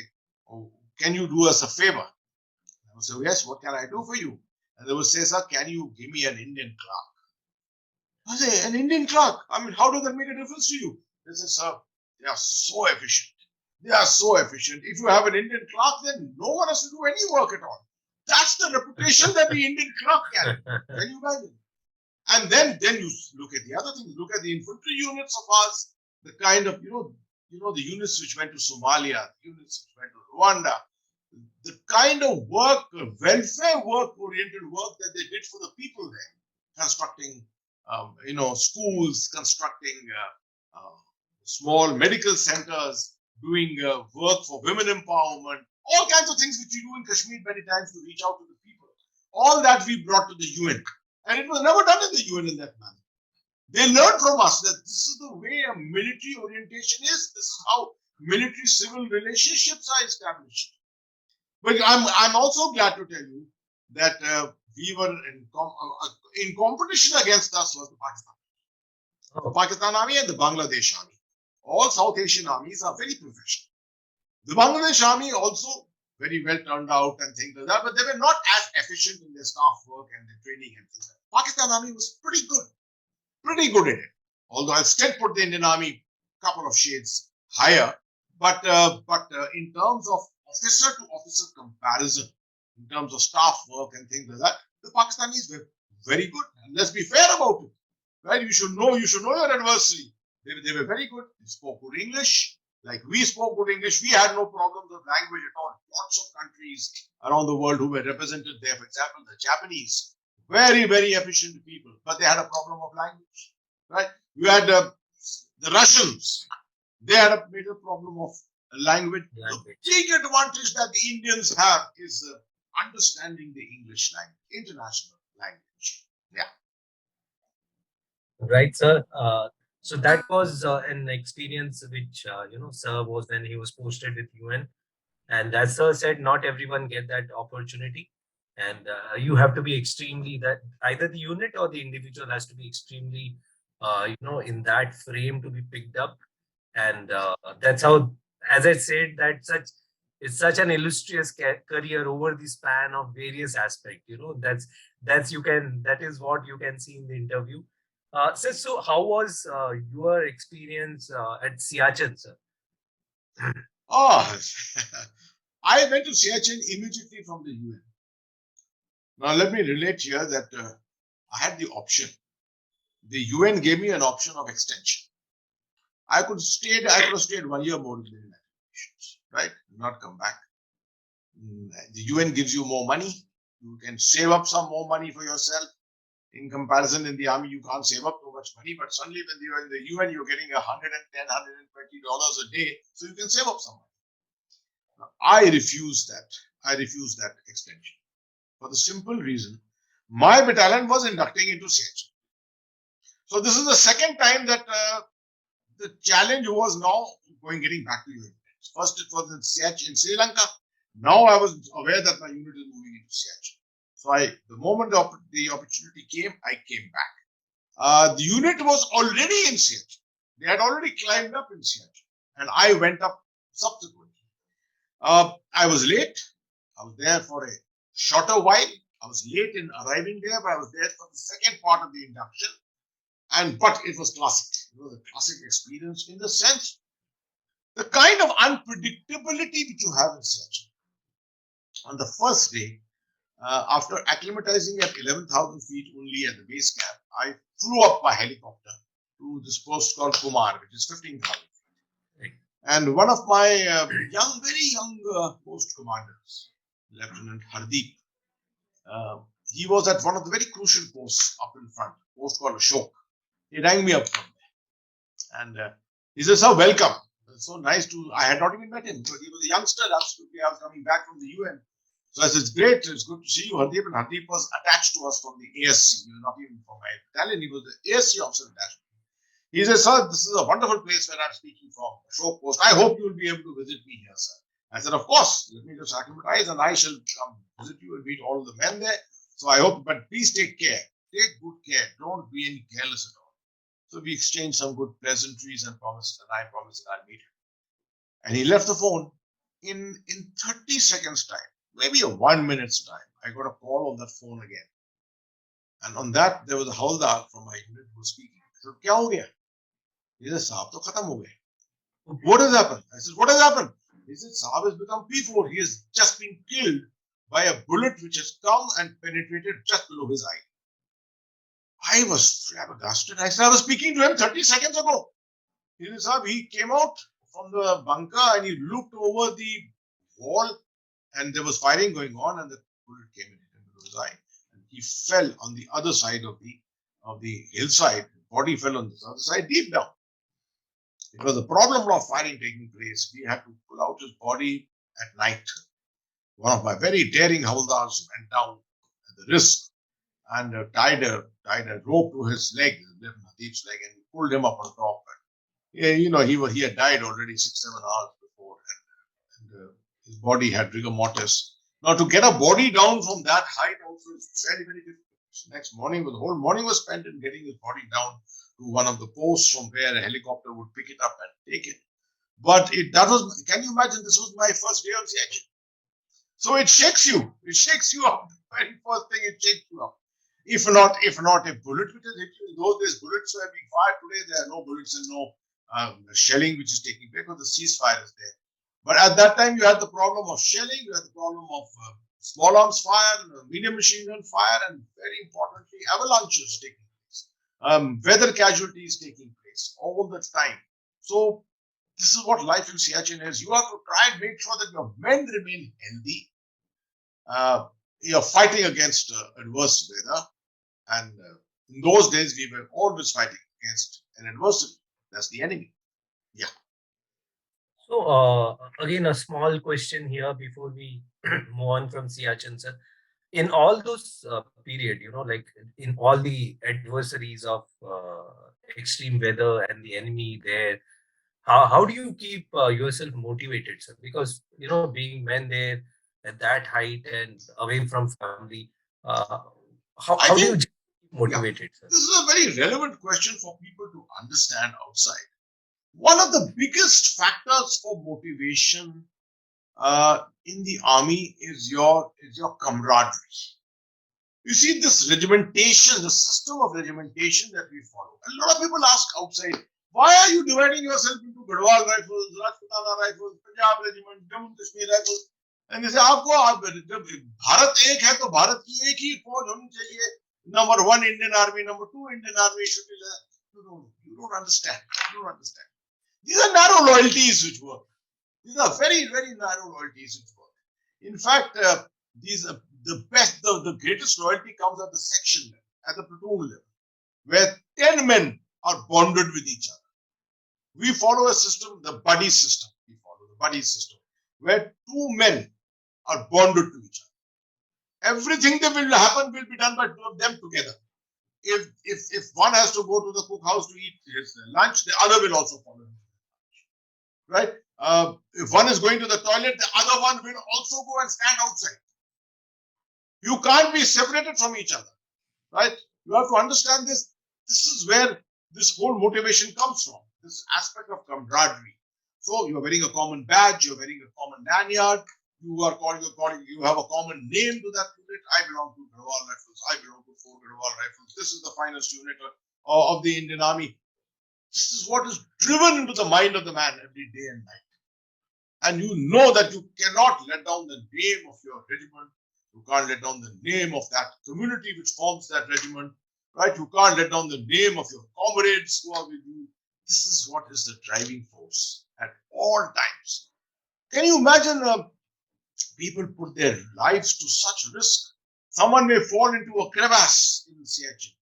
"Oh, can you do us a favor?" I would say, "Yes, what can I do for you?" And they would say, "Sir, can you give me an Indian clerk?" I say, "An Indian clerk? I mean, how does that make a difference to you?" They say, "Sir, they are so efficient. They are so efficient. If you have an Indian clerk, then no one has to do any work at all. That's the reputation that the Indian clerk carries." Can you imagine? And then you look at the other things. Look at the infantry units of ours, the kind of, the units which went to Somalia, the units which went to Rwanda, the kind of work, welfare work-oriented work that they did for the people there, constructing, schools, constructing small medical centers, doing work for women empowerment, all kinds of things which we do in Kashmir many times to reach out to the people. All that we brought to the UN. And it was never done in the UN in that manner. They learned from us that this is the way a military orientation is. This is how military-civil relationships are established. But I'm also glad to tell you that we were in competition against us was the Pakistan. The Pakistan Army and the Bangladesh Army. All South Asian armies are very professional. The Bangladesh Army also very well turned out and things like that, but they were not as efficient in their staff work and their training and things like that. Pakistan Army was pretty good at it. Although I still put the Indian Army a couple of shades higher, but in terms of officer to officer comparison, in terms of staff work and things like that, the Pakistanis were very good. And let's be fair about it, right? You should know your adversary. They were very good. They spoke good English. Like we spoke good English. We had no problems of language at all. Lots of countries around the world who were represented there. For example, the Japanese, very, very efficient people, but they had a problem of language, right? You had the Russians. They had a major problem of language. The big advantage that the Indians have is understanding the English language, international language. Yeah. Right, sir. So that was an experience which, sir was when he was posted with UN. And as sir said, not everyone get that opportunity. And you have to be extremely that either the unit or the individual has to be extremely, in that frame to be picked up. And that's how, as I said, it's such an illustrious career over the span of various aspects. That is what you can see in the interview. So how was your experience at Siachen, sir? Oh, I went to Siachen immediately from the UN. Now, let me relate here that I had the option. The UN gave me an option of extension. I could have stayed 1 year more in the United Nations, right? Not come back. The UN gives you more money. You can save up some more money for yourself. In comparison, in the army, you can't save up too much money, but suddenly when you're in the UN, you're getting $110, $120 a day, so you can save up some money. Now, I refused that extension for the simple reason my battalion was inducting into Siachen. So this is the second time that the challenge was now getting back to UN. First, it was in Siachen in Sri Lanka. Now I was aware that my unit is moving into Siachen. So the moment the opportunity came, I came back. The unit was already in Siachen. They had already climbed up in Siachen, and I went up subsequently. I was late. I was there for a shorter while. I was late in arriving there, but I was there for the second part of the induction. But it was classic. It was a classic experience in the sense, the kind of unpredictability which you have in Siachen. On the first day, after acclimatizing at 11,000 feet only at the base camp, I flew up by helicopter to this post called Kumar, which is 15,000 feet. And one of my very young post commanders, Lieutenant Hardeep, he was at one of the very crucial posts up in front, post called Ashok. He rang me up from there. And he said, "Sir, welcome. It's so nice I had not even met him. So he was a youngster, absolutely. I was coming back from the UN. So I said, "It's great. It's good to see you, Hardeep." And Hardeep was attached to us from the ASC. He was not even from my battalion. He was the ASC officer attached. He said, "Sir, this is a wonderful place where I'm speaking from, Ashok Post. I hope you will be able to visit me here, sir." I said, "Of course. Let me just acclimatize and I shall come visit you and meet all the men there. So I hope, but please take care. Take good care. Don't be any careless at all." So we exchanged some good pleasantries and I promised that I'd meet him. And he left the phone. In 30 seconds time, maybe a 1 minute's time, I got a call on that phone again. And on that, there was a Hawaldar from my unit who was speaking. I said, "Kya ho gaya?" He said, "Saab to khatam ho gaye." "What has happened?" I said, "What has happened?" He said, "Saab has become P4. He has just been killed by a bullet which has come and penetrated just below his eye." I was flabbergasted. I said, "I was speaking to him 30 seconds ago." He said, "Saab, he came out from the bunker and he looked over the wall and there was firing going on and the bullet came and hit him below his eye. And he fell on the other side of the hillside. His body fell on the other side, deep down. It was a problem of firing taking place. We had to pull out his body at night. One of my very daring Hawaldars went down at the risk and tied a rope to his leg, Nadeep's leg, and pulled him up on top. He had died already 6-7 hours before, and his body had rigor mortis. Now, to get a body down from that height also is very, very difficult. So next morning, the whole morning was spent in getting his body down to one of the posts from where a helicopter would pick it up and take it. But can you imagine, this was my first day on Siachen. So it shakes you. It shakes you up. The very first thing, it shakes you up. If not a bullet which has hit you. In those days, bullets were being fired. Today, there are no bullets and no shelling which is taking place because the ceasefire is there. But at that time, you had the problem of shelling, you had the problem of small arms fire, medium machine gun fire, and very importantly, avalanches taking place, weather casualties taking place all the time. So this is what life in Siachen is. You have to try and make sure that your men remain healthy. You're fighting against adverse weather, and in those days, we were always fighting against an adversary. That's the enemy. Yeah. So again, a small question here before we move on from Siachen, sir. In all those period, like in all the adversaries of extreme weather and the enemy there, how do you keep yourself motivated, sir? Because being men there at that height and away from family, uh, how do you keep motivated, sir? This is a very relevant question for people to understand outside. One of the biggest factors for motivation in the army is your camaraderie. You see, this regimentation, the system of regimentation that we follow. A lot of people ask outside, why are you dividing yourself into Garhwal rifles, Rajputana rifles, Punjab regiment, Jammu Kashmir rifles? And they say, Bharat ek hai, to Bharat ki ek hi fauj honi chahiye. Number 1 Indian Army, number 2 Indian Army should be there. No, you don't understand. You don't understand. These are narrow loyalties which work. These are very, very narrow loyalties which work. In fact, the greatest loyalty comes at the section level, at the platoon level, where 10 men are bonded with each other. We follow a system, the buddy system. We follow the buddy system, where 2 men are bonded to each other. Everything that will happen will be done by 2 of them together. If one has to go to the cookhouse to eat his lunch, the other will also follow him. Right? If one is going to the toilet, the other one will also go and stand outside. You can't be separated from each other. Right? You have to understand this. This is where this whole motivation comes from. This aspect of camaraderie. So you are wearing a common badge, you're wearing a common lanyard, you have a common name to that unit. I belong to Garhwal Rifles, I belong to 4 Garhwal Rifles. This is the finest unit of the Indian Army. This is what is driven into the mind of the man every day and night. And you know that you cannot let down the name of your regiment. You can't let down the name of that community which forms that regiment. Right? You can't let down the name of your comrades who are with you. This is what is the driving force at all times. Can you imagine people put their lives to such risk? Someone may fall into a crevasse in Siachen,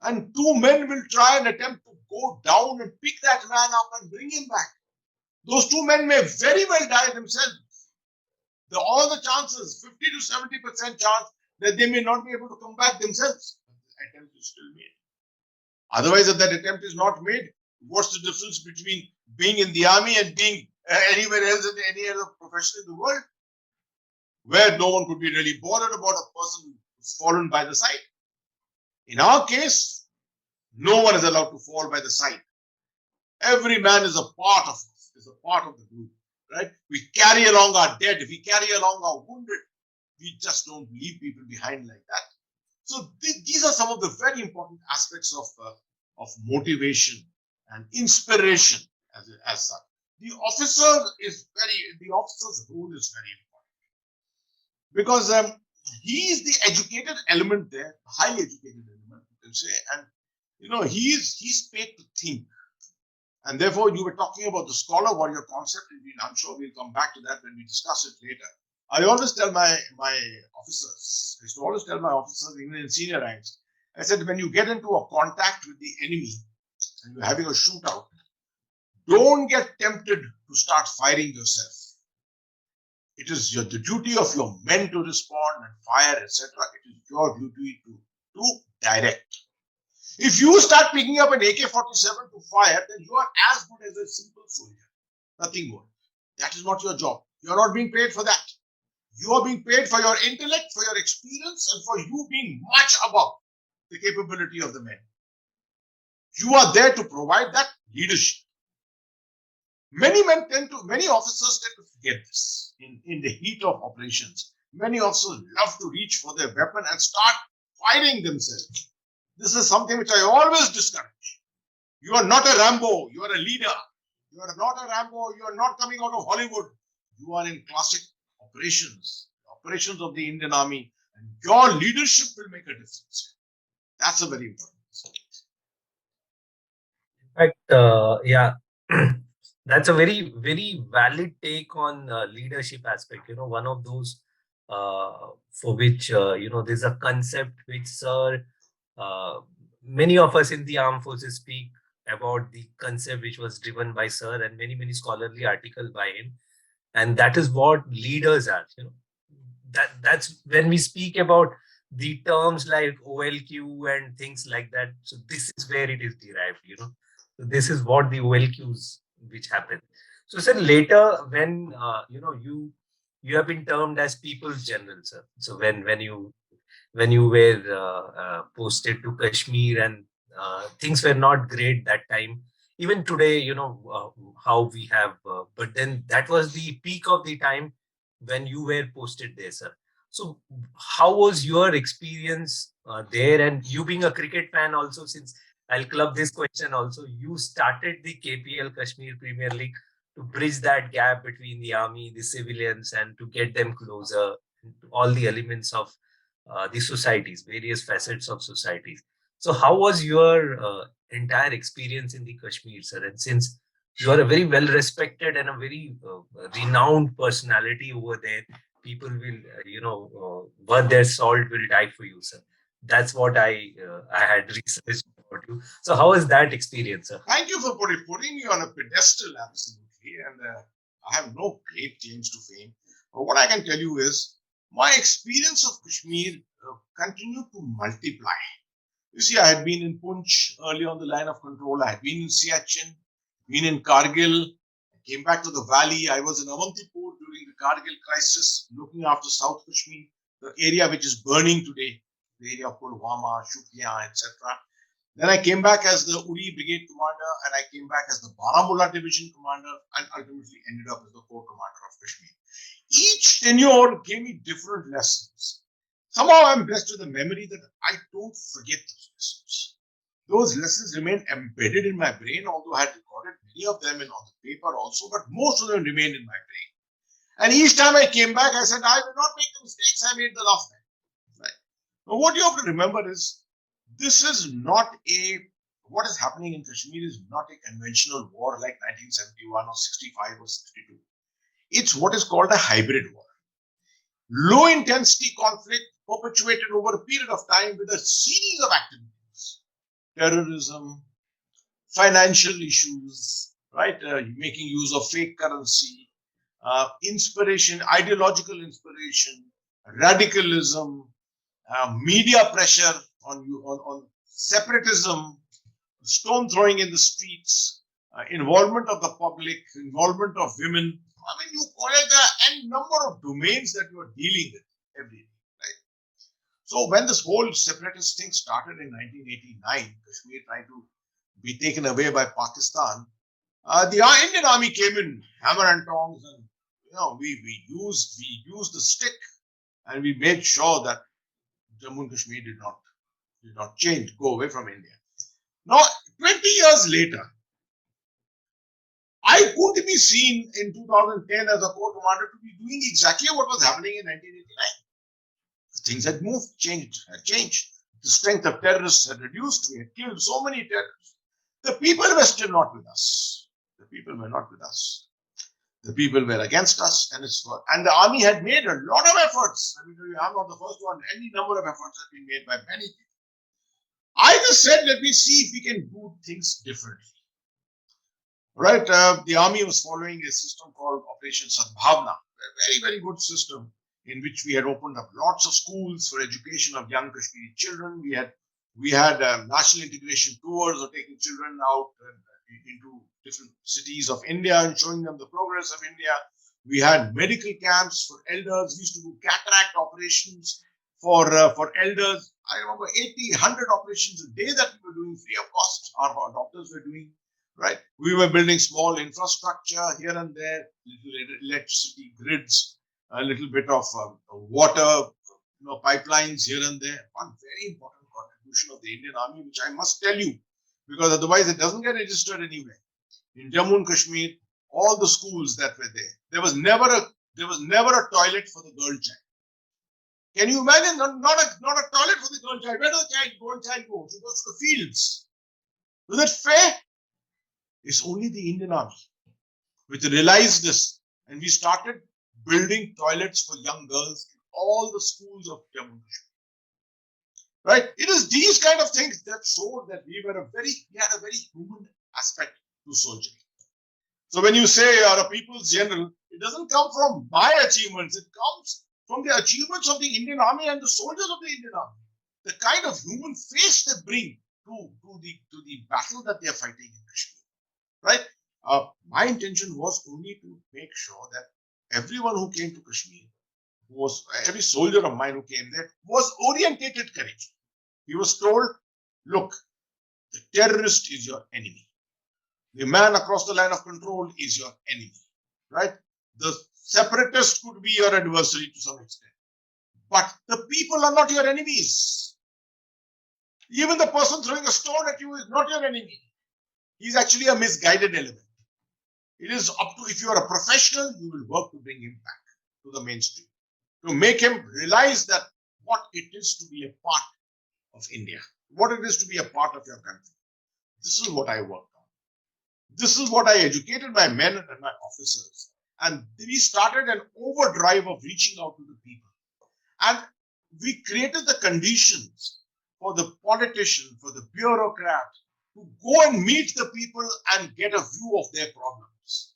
and 2 men will try and attempt to go down and pick that man up and bring him back. Those 2 men may very well die themselves. All the chances, 50 to 70% chance that they may not be able to come back themselves. The attempt is still made. Otherwise, if that attempt is not made, what's the difference between being in the army and being anywhere else in any other profession in the world? Where no one could be really bothered about a person who's fallen by the side. In our case, No one is allowed to fall by the side. Every man is a part of us, is a part of the group, right? We carry along our dead, we carry along our wounded. We just don't leave people behind like that. So these are some of the very important aspects of motivation and inspiration as such. The officer's role is very important because he is the educated element there, highly educated element, you can say, and he's paid to think. And therefore, you were talking about the scholar warrior concept. I'm sure we'll come back to that when we discuss it later. I always tell my officers, I used to always tell my officers, even in senior ranks, I said, when you get into a contact with the enemy and you're having a shootout, don't get tempted to start firing yourself. It is the duty of your men to respond and fire, etc. It is your duty to direct. If you start picking up an AK-47 to fire, then you are as good as a simple soldier. Nothing more. That is not your job. You are not being paid for that. You are being paid for your intellect, for your experience, and for you being much above the capability of the men. You are there to provide that leadership. Many officers tend to forget this in the heat of operations. Many officers love to reach for their weapon and start firing themselves. This is something which I always discourage. You are not a Rambo. You are a leader. You are not a Rambo. You are not coming out of Hollywood. You are in classic operations of the Indian Army, and your leadership will make a difference. That's a very important thing. In fact, yeah, that's a very, very valid take on leadership aspect. One of those for which, there's a concept which, sir, many of us in the armed forces speak about the concept which was driven by sir and many, many scholarly articles by him. And that is what leaders are. That's when we speak about the terms like OLQ and things like that. So this is where it is derived. So this is what the OLQs which happen. So sir, later when you have been termed as People's General, sir. So when you were posted to Kashmir and things were not great that time. Even today, how we have, but then that was the peak of the time when you were posted there, sir. So how was your experience there? And you being a cricket fan also, since I'll club this question also, you started the KPL, Kashmir Premier League, to bridge that gap between the army, the civilians, and to get them closer to all the elements of the societies, various facets of societies. So how was your entire experience in the Kashmir, sir? And since you are a very well-respected and a very renowned personality over there, people will, worth their salt will die for you, sir. That's what I had researched about you. So how was that experience, sir? Thank you for putting me on a pedestal, absolutely. And I have no great claims to fame. But what I can tell you is, my experience of Kashmir continued to multiply. You see, I had been in Punch early on the line of control. I had been in Siachen, been in Kargil. I came back to the valley. I was in Avantipur during the Kargil crisis, looking after South Kashmir, the area which is burning today, the area of Pulwama, Shupiyan, etc. Then I came back as the Uri Brigade Commander, and I came back as the Baramulla Division Commander, and ultimately ended up as the Corps Commander of Kashmir. Each tenure gave me different lessons. Somehow I'm blessed with a memory that I don't forget those lessons. Those lessons remain embedded in my brain, although I had recorded many of them on the paper also, but most of them remained in my brain. And each time I came back, I said, I will not make the mistakes I made the last time. Right? Now, what you have to remember is, what is happening in Kashmir is not a conventional war like 1971 or 65 or 62. It's what is called a hybrid war. Low intensity conflict perpetuated over a period of time with a series of activities. Terrorism, financial issues, right? Making use of fake currency, ideological inspiration, radicalism, media pressure on separatism, stone throwing in the streets, involvement of the public, involvement of women. I mean, you call it the n number of domains that you are dealing with every day, right? So when this whole separatist thing started in 1989, Kashmir trying to be taken away by Pakistan, the Indian Army came in hammer and tongs, and we used the stick, and we made sure that Jammu and Kashmir did not change, go away from India. Now, 20 years later, I could be seen in 2010 as a corps commander to be doing exactly what was happening in 1989. Things had moved, had changed. The strength of terrorists had reduced. We had killed so many terrorists. The people were still not with us. The people were not with us. The people were against us, and the army had made a lot of efforts. I mean, I'm not the first one. Any number of efforts have been made by many people. I just said, let me see if we can do things differently. Right? The army was following a system called Operation Sadbhavna, a very, very good system in which we had opened up lots of schools for education of young Kashmiri children. We had national integration tours of taking children out into different cities of India and showing them the progress of India. We had medical camps for elders. We used to do cataract operations for elders. I remember 80, 100 operations a day that we were doing free of cost. Our doctors were doing. Right, we were building small infrastructure here and there, little electricity grids, a little bit of water, pipelines here and there. One very important contribution of the Indian Army, which I must tell you, because otherwise it doesn't get registered anywhere. In Jammu and Kashmir, all the schools that were there was never a toilet for the girl child. Can you imagine? Not a toilet for the girl child. Where does the girl child go? She goes to the fields. Is that fair? It's only the Indian Army which realized this, and we started building toilets for young girls in all the schools of Jammu and Kashmir. Right? It is these kind of things that showed that we had a very human aspect to soldiering. So when you say you are a people's general, it doesn't come from my achievements. It comes from the achievements of the Indian Army and the soldiers of the Indian Army. The kind of human face they bring to the battle that they are fighting in Kashmir. Right? My intention was only to make sure that everyone who came to Kashmir, every soldier of mine who came there, was orientated correctly. He was told, look, the terrorist is your enemy. The man across the line of control is your enemy. Right? The separatist could be your adversary to some extent. But the people are not your enemies. Even the person throwing a stone at you is not your enemy. He's actually a misguided element. It is up to, if you are a professional, you will work to bring him back to the mainstream, to make him realize that what it is to be a part of India, what it is to be a part of your country. This is what I worked on. This is what I educated my men and my officers. And we started an overdrive of reaching out to the people. And we created the conditions for the politician, for the bureaucrat, to go and meet the people and get a view of their problems.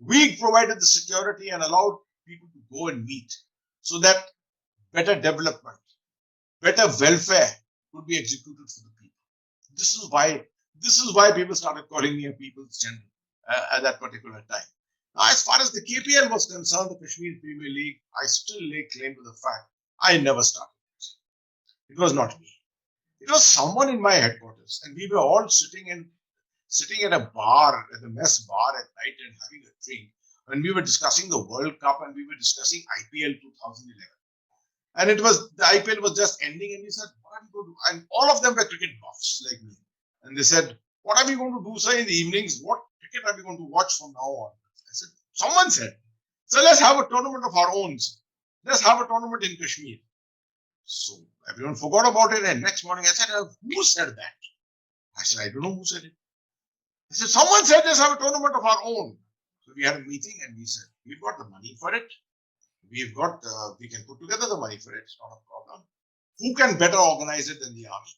We provided the security and allowed people to go and meet so that better development, better welfare could be executed for the people. This is why people started calling me a people's general at that particular time. Now, as far as the KPL was concerned, the Kashmir Premier League, I still lay claim to the fact I never started it. It was not me. It was someone in my headquarters, and we were all sitting at a bar, at the mess bar at night and having a drink. And we were discussing the World Cup and we were discussing IPL 2011. And the IPL was just ending, and we said, what are we going to do? And all of them were cricket buffs like me. And they said, what are we going to do, sir, in the evenings? What cricket are we going to watch from now on? I said, someone said, so let's have a tournament of our own. Let's have a tournament in Kashmir. So everyone forgot about it, and next morning I said, who said that? I said, I don't know who said it. I said, someone said let's have a tournament of our own. So we had a meeting and we said, we've got the money for it. We can put together the money for it. It's not a problem. Who can better organize it than the army?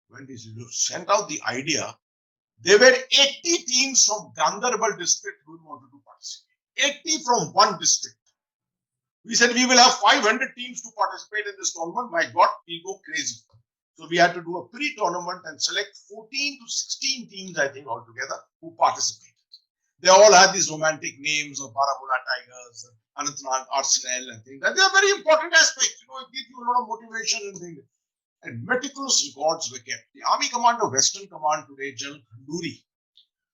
When we sent out the idea, there were 80 teams from Gandharbal district who wanted to participate. 80 from one district. We said we will have 500 teams to participate in this tournament. My God, we'll go crazy. So we had to do a pre-tournament and select 14 to 16 teams, I think, altogether who participated. They all had these romantic names of Baramulla Tigers, Anantnag arsenal and things. And they are very important aspects. It gives you a lot of motivation and things. And meticulous records were kept. The Army Commander, Western Command today, General Khanduri,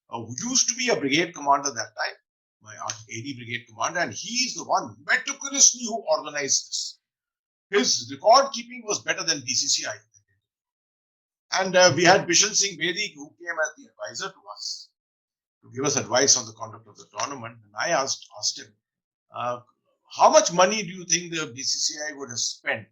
who used to be a brigade commander that time, my AD brigade commander, and he is the one meticulously who organized this. His record keeping was better than BCCI. And we had Bishan Singh Bedi, who came as the advisor to us to give us advice on the conduct of the tournament. And I asked him, how much money do you think the BCCI would have spent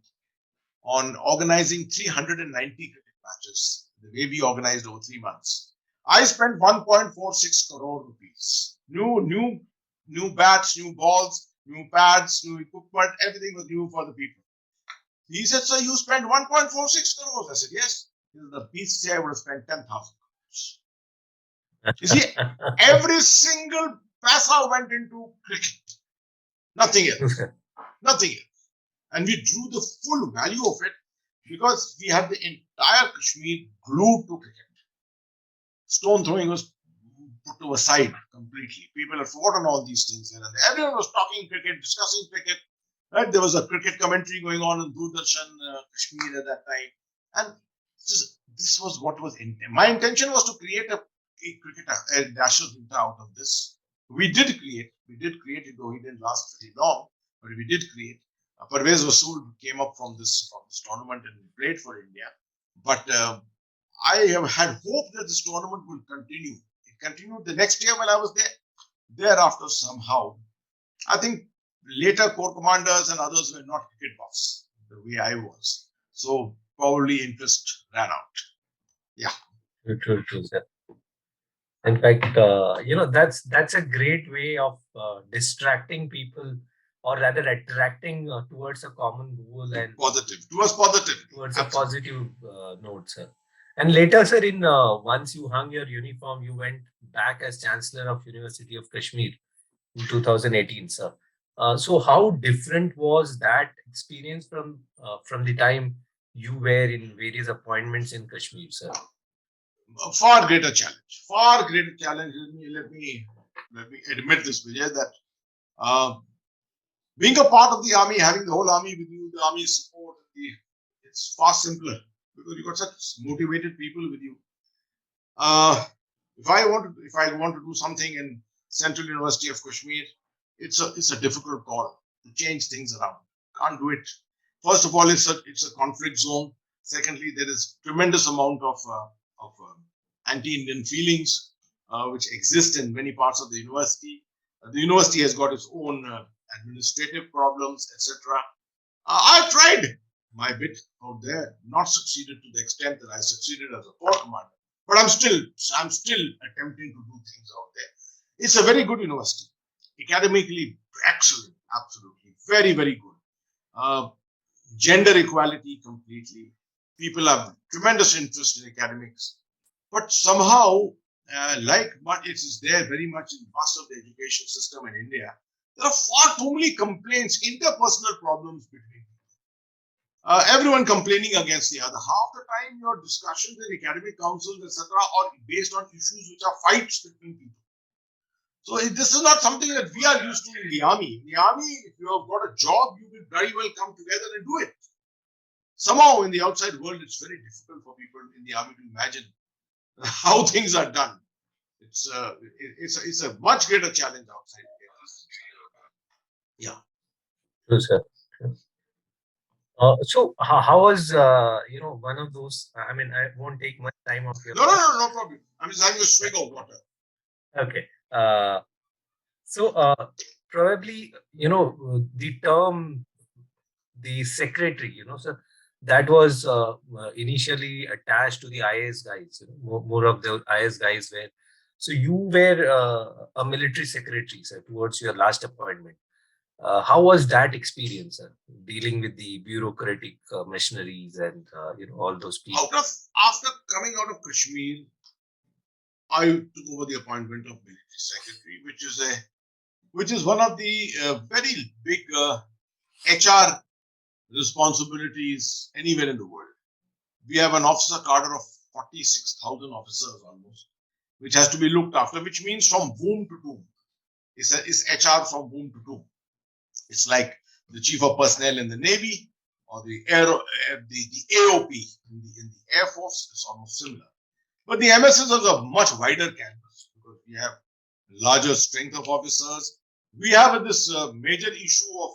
on organizing 390 cricket matches, the way we organized over 3 months? I spent 1.46 crore rupees. New bats, new balls, new pads, new equipment, everything was new for the people. He said, sir, you spent 1.46 crores. I said, yes. The BCCI would have spent 10,000 crores. You see, every single paisa went into cricket. Nothing else. Nothing else. And we drew the full value of it because we had the entire Kashmir glued to cricket. Stone throwing was put to a side completely. People had forgotten all these things. And everyone was talking cricket, discussing cricket. Right? There was a cricket commentary going on in Doordarshan, Kashmir at that time. And this was what was my intention was to create a national theatre out of this. We did create it, though it didn't last very long, but we did create. Parvez Vasool came up from this tournament and played for India. But I have had hope that this tournament will continue. It continued the next year when I was there. Thereafter, somehow, I think later corps commanders and others were not cricket buffs the way I was. So probably interest ran out. Yeah. True, sir. In fact, that's a great way of distracting people, or rather attracting towards a common goal and positive. Towards Absolutely. A positive note, sir. And later, sir, once you hung your uniform, you went back as Chancellor of University of Kashmir in 2018, sir. So how different was that experience from the time you were in various appointments in Kashmir, sir? A far greater challenge. Let me admit this, Bijay, that being a part of the army, having the whole army with you, the army's support, it's far simpler because you got such motivated people with you. If I want to do something in Central University of Kashmir, it's a difficult call to change things around. Can't do it. First of all, it's a conflict zone. Secondly, there is tremendous amount of anti-Indian feelings which exist in many parts of the university. The university has got its own administrative problems, etc. I've tried my bit out there, not succeeded to the extent that I succeeded as a corps commander, but I'm still attempting to do things out there. It's a very good university, academically excellent, absolutely, very, very good. Gender equality completely. People have tremendous interest in academics, but somehow, but it is there very much in most of the education system in India. There are far too many complaints, interpersonal problems between people. Everyone complaining against the other. Half the time, your discussions in academic councils, etc., are based on issues which are fights between people. So this is not something that we are used to in the army. In the army, if you have got a job, you will very well come together and do it. Somehow, in the outside world, it's very difficult for people in the army to imagine how things are done. It's a much greater challenge outside. Yeah. True, sir. So how was one of those? I mean, I won't take much time of your. No problem. I'm just having a swig of water. Okay. So probably the term the secretary, sir, that was initially attached to the IAS guys. More of the IAS guys were. So you were a military secretary, sir, towards your last appointment. How was that experience, sir, dealing with the bureaucratic machineries and all those people? After coming out of Kashmir, I took over the appointment of military secretary, which is one of the very big HR responsibilities anywhere in the world. We have an officer cadre of 46,000 officers almost, which has to be looked after, which means from womb to tomb. It's HR from womb to tomb. It's like the chief of personnel in the Navy or the AOP in the Air Force. It's almost similar. But the MSs are a much wider canvas because we have larger strength of officers. We have this major issue of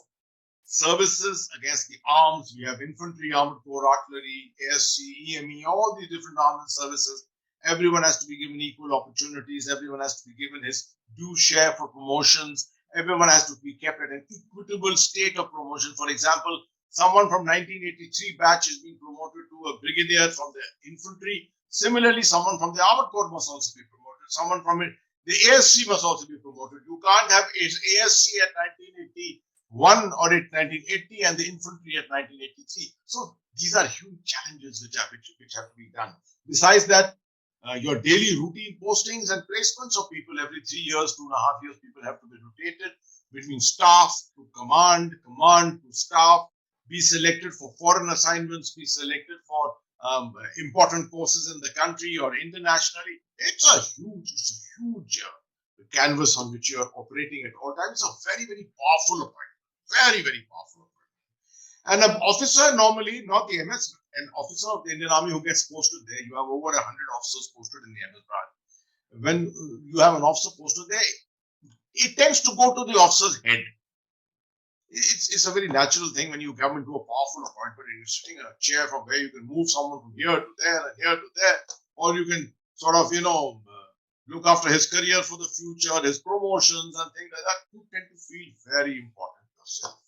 services against the arms. We have infantry, armored corps, artillery, ASC, EME, all these different armed services. Everyone has to be given equal opportunities. Everyone has to be given his due share for promotions. Everyone has to be kept at an equitable state of promotion. For example, someone from 1983 batch is being promoted to a brigadier from the infantry. Similarly, someone from the armored corps must also be promoted. Someone from the ASC must also be promoted. You can't have ASC at 1981 or at 1980 and the infantry at 1983. So these are huge challenges which have to be done. Besides that, your daily routine postings and placements of people every 3 years, 2.5 years, people have to be rotated between staff to command, command to staff, be selected for foreign assignments, be selected for important courses in the country or internationally. It's a huge canvas on which you are operating at all times. It's a very, very powerful appointment. Very, very powerful appointment. And an officer normally, not the MS, an officer of the Indian Army who gets posted there, you have over 100 officers posted in the MS branch. When you have an officer posted there, it tends to go to the officer's head. It's a very natural thing when you come into a powerful appointment and you're sitting in a chair from where you can move someone from here to there and here to there, or you can sort of, look after his career for the future, his promotions and things like that. You tend to feel very important yourself,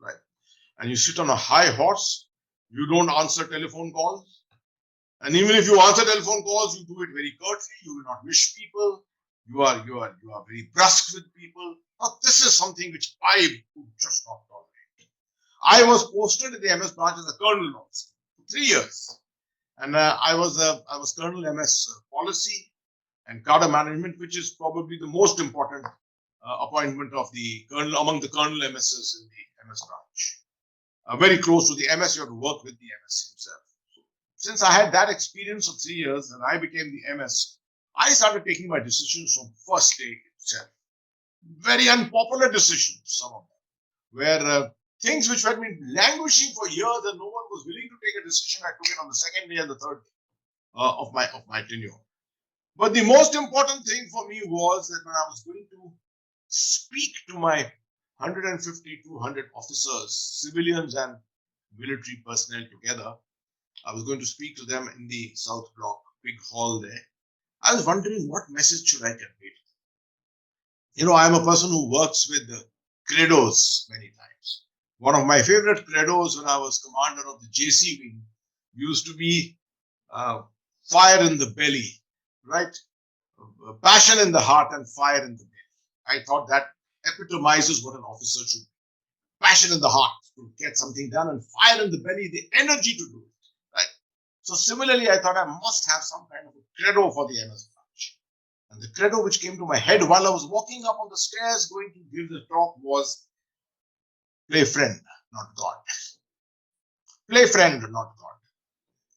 right? And you sit on a high horse. You don't answer telephone calls. And even if you answer telephone calls, you do it very curtly. You will not wish people. You are very brusque with people. Now, this is something which I could just not tolerate. I was posted in the MS branch as a colonel officer for 3 years. And I was colonel MS policy and cadre management, which is probably the most important appointment of the colonel among the colonel MSs in the MS branch. Very close to the MS, you have to work with the MS himself. So, since I had that experience of 3 years and I became the MS, I started taking my decisions from first day itself. Very unpopular decisions, some of them, where things which had been languishing for years and no one was willing to take a decision, I took it on the second day and the third day of my tenure. But the most important thing for me was that when I was going to speak to my 150, 200 officers, civilians and military personnel together, I was going to speak to them in the South Block, big hall there. I was wondering what message should I convey to them. I'm a person who works with credos many times. One of my favorite credos when I was commander of the JC wing used to be fire in the belly, right? Passion in the heart and fire in the belly. I thought that epitomizes what an officer should be. Passion in the heart to get something done and fire in the belly, the energy to do it, right? So similarly, I thought I must have some kind of a credo for the MS branch. And the credo which came to my head while I was walking up on the stairs going to give the talk was, play friend, not God. Play friend, not God.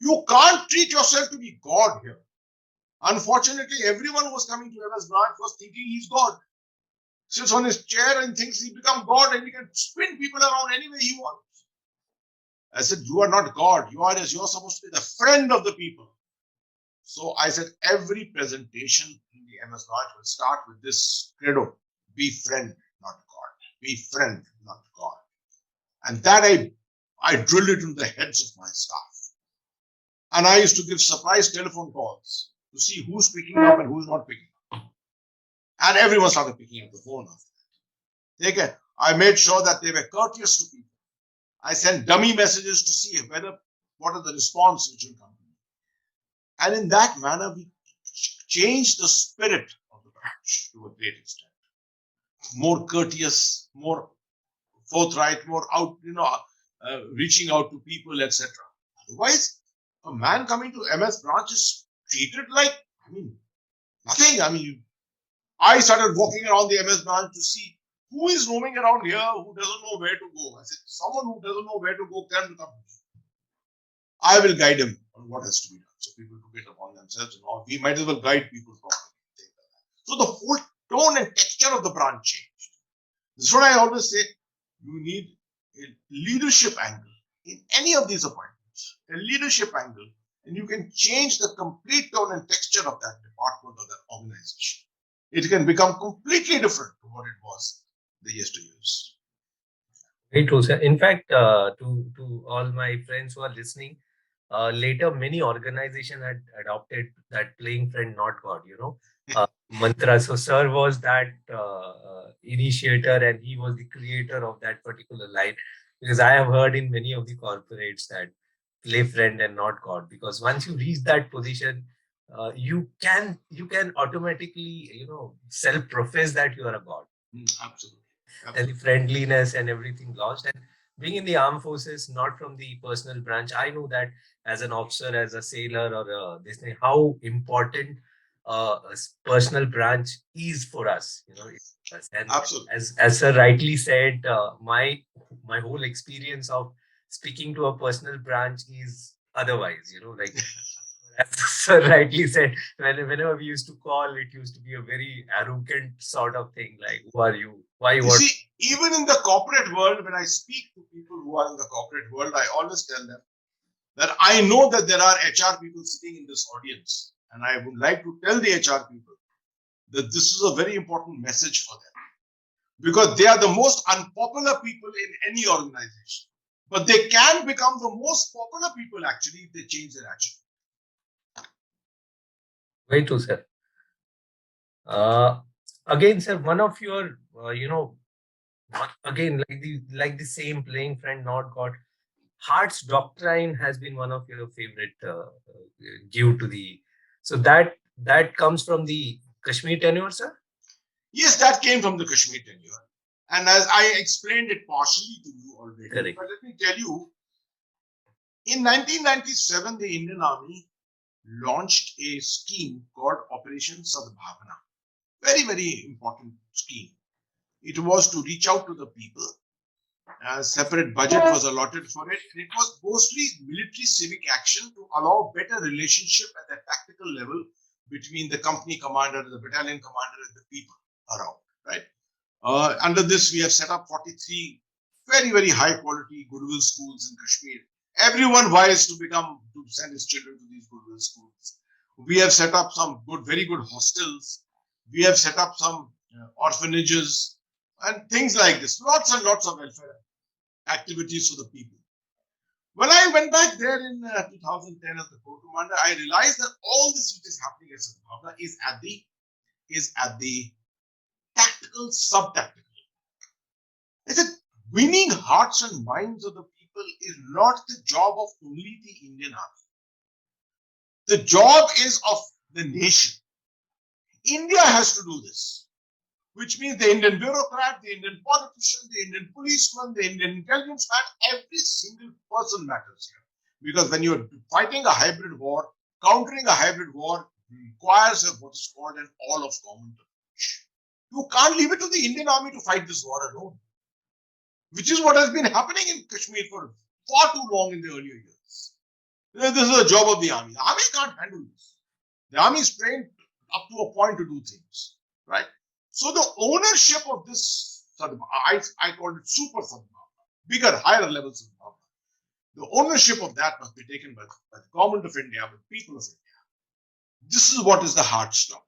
You can't treat yourself to be God here. Unfortunately, everyone who was coming to MS branch was thinking he's God. Sits on his chair and thinks he become God and he can spin people around any way he wants. I said, you are not God. You're supposed to be the friend of the people. So I said, every presentation in the MS branch will start with this credo: be friend, not God. Be friend, not God. And that I drilled it into the heads of my staff. And I used to give surprise telephone calls to see who's picking up and who's not picking up. And everyone started picking up the phone after that. I made sure that they were courteous to people. I sent dummy messages to see what are the response which will come. And in that manner, we changed the spirit of the branch to a great extent. More courteous, more forthright, more out, reaching out to people, etc. Otherwise, a man coming to MS branch is treated like, nothing. I started walking around the MS branch to see who is roaming around here who doesn't know where to go. I said, someone who doesn't know where to go can come. I will guide him on what has to be done. So people to get upon themselves and all. We might as well guide people properly. So the whole tone and texture of the branch changed. This is what I always say. You need a leadership angle in any of these appointments, a leadership angle, and you can change the complete tone and texture of that department or that organization. It can become completely different to what it was the yesteryears. Very true, sir. In fact, to all my friends who are listening, later many organizations had adopted that playing friend, not God, mantra. So sir was that initiator, and he was the creator of that particular line. Because I have heard in many of the corporates that play friend and not God. Because once you reach that position, you can automatically self-profess that you are a God. Absolutely. And the friendliness and everything lost. And being in the armed forces, not from the personal branch, I know that as an officer, as a sailor, or this thing, how important personal branch is for us. And absolutely. As sir rightly said, my whole experience of speaking to a personal branch is otherwise. Like as sir rightly said, whenever we used to call, it used to be a very arrogant sort of thing. Like, who are you? Why you see, even in the corporate world, when I speak to people who are in the corporate world, I always tell them that I know that there are HR people sitting in this audience, and I would like to tell the HR people that this is a very important message for them, because they are the most unpopular people in any organization, but they can become the most popular people actually if they change their attitude. Very true, sir. Again, sir, one of your, again, like the same playing friend, not God. Hart's doctrine has been one of your favorite give to the. So that comes from the Kashmir tenure, sir. Yes, that came from the Kashmir tenure, and as I explained it partially to you already. Correct. But let me tell you, in 1997, the Indian Army launched a scheme called Operation Sadbhavana. Very, very important scheme. It was to reach out to the people. A separate budget was allotted for it. And it was mostly military civic action to allow better relationship at the tactical level between the company commander, the battalion commander, and the people around. Right. Under this, we have set up 43 very, very high quality goodwill schools in Kashmir. Everyone vies to send his children to these goodwill schools. We have set up some very good hostels. We have set up some orphanages and things like this. Lots and lots of welfare activities for the people. When I went back there in 2010 as the Corps Commander, I realized that all this which is happening at Sadbhavana is at the tactical, sub-tactical. I said, winning hearts and minds of the people is not the job of only the Indian Army. The job is of the nation. India has to do this, which means the Indian bureaucrat, the Indian politician, the Indian policeman, the Indian intelligence man, every single person matters here. Because when you're fighting a hybrid war, countering a hybrid war requires what is called an all-of-government approach. You can't leave it to the Indian Army to fight this war alone, which is what has been happening in Kashmir for far too long in the earlier years. This is the job of the army. The army can't handle this. The army is trained up to a point to do things, right? So the ownership of this, I call it super Sadbhavana, bigger, higher levels of Sadbhavana. The ownership of that must be taken by the government of India, by the people of India. This is what is the heart stop,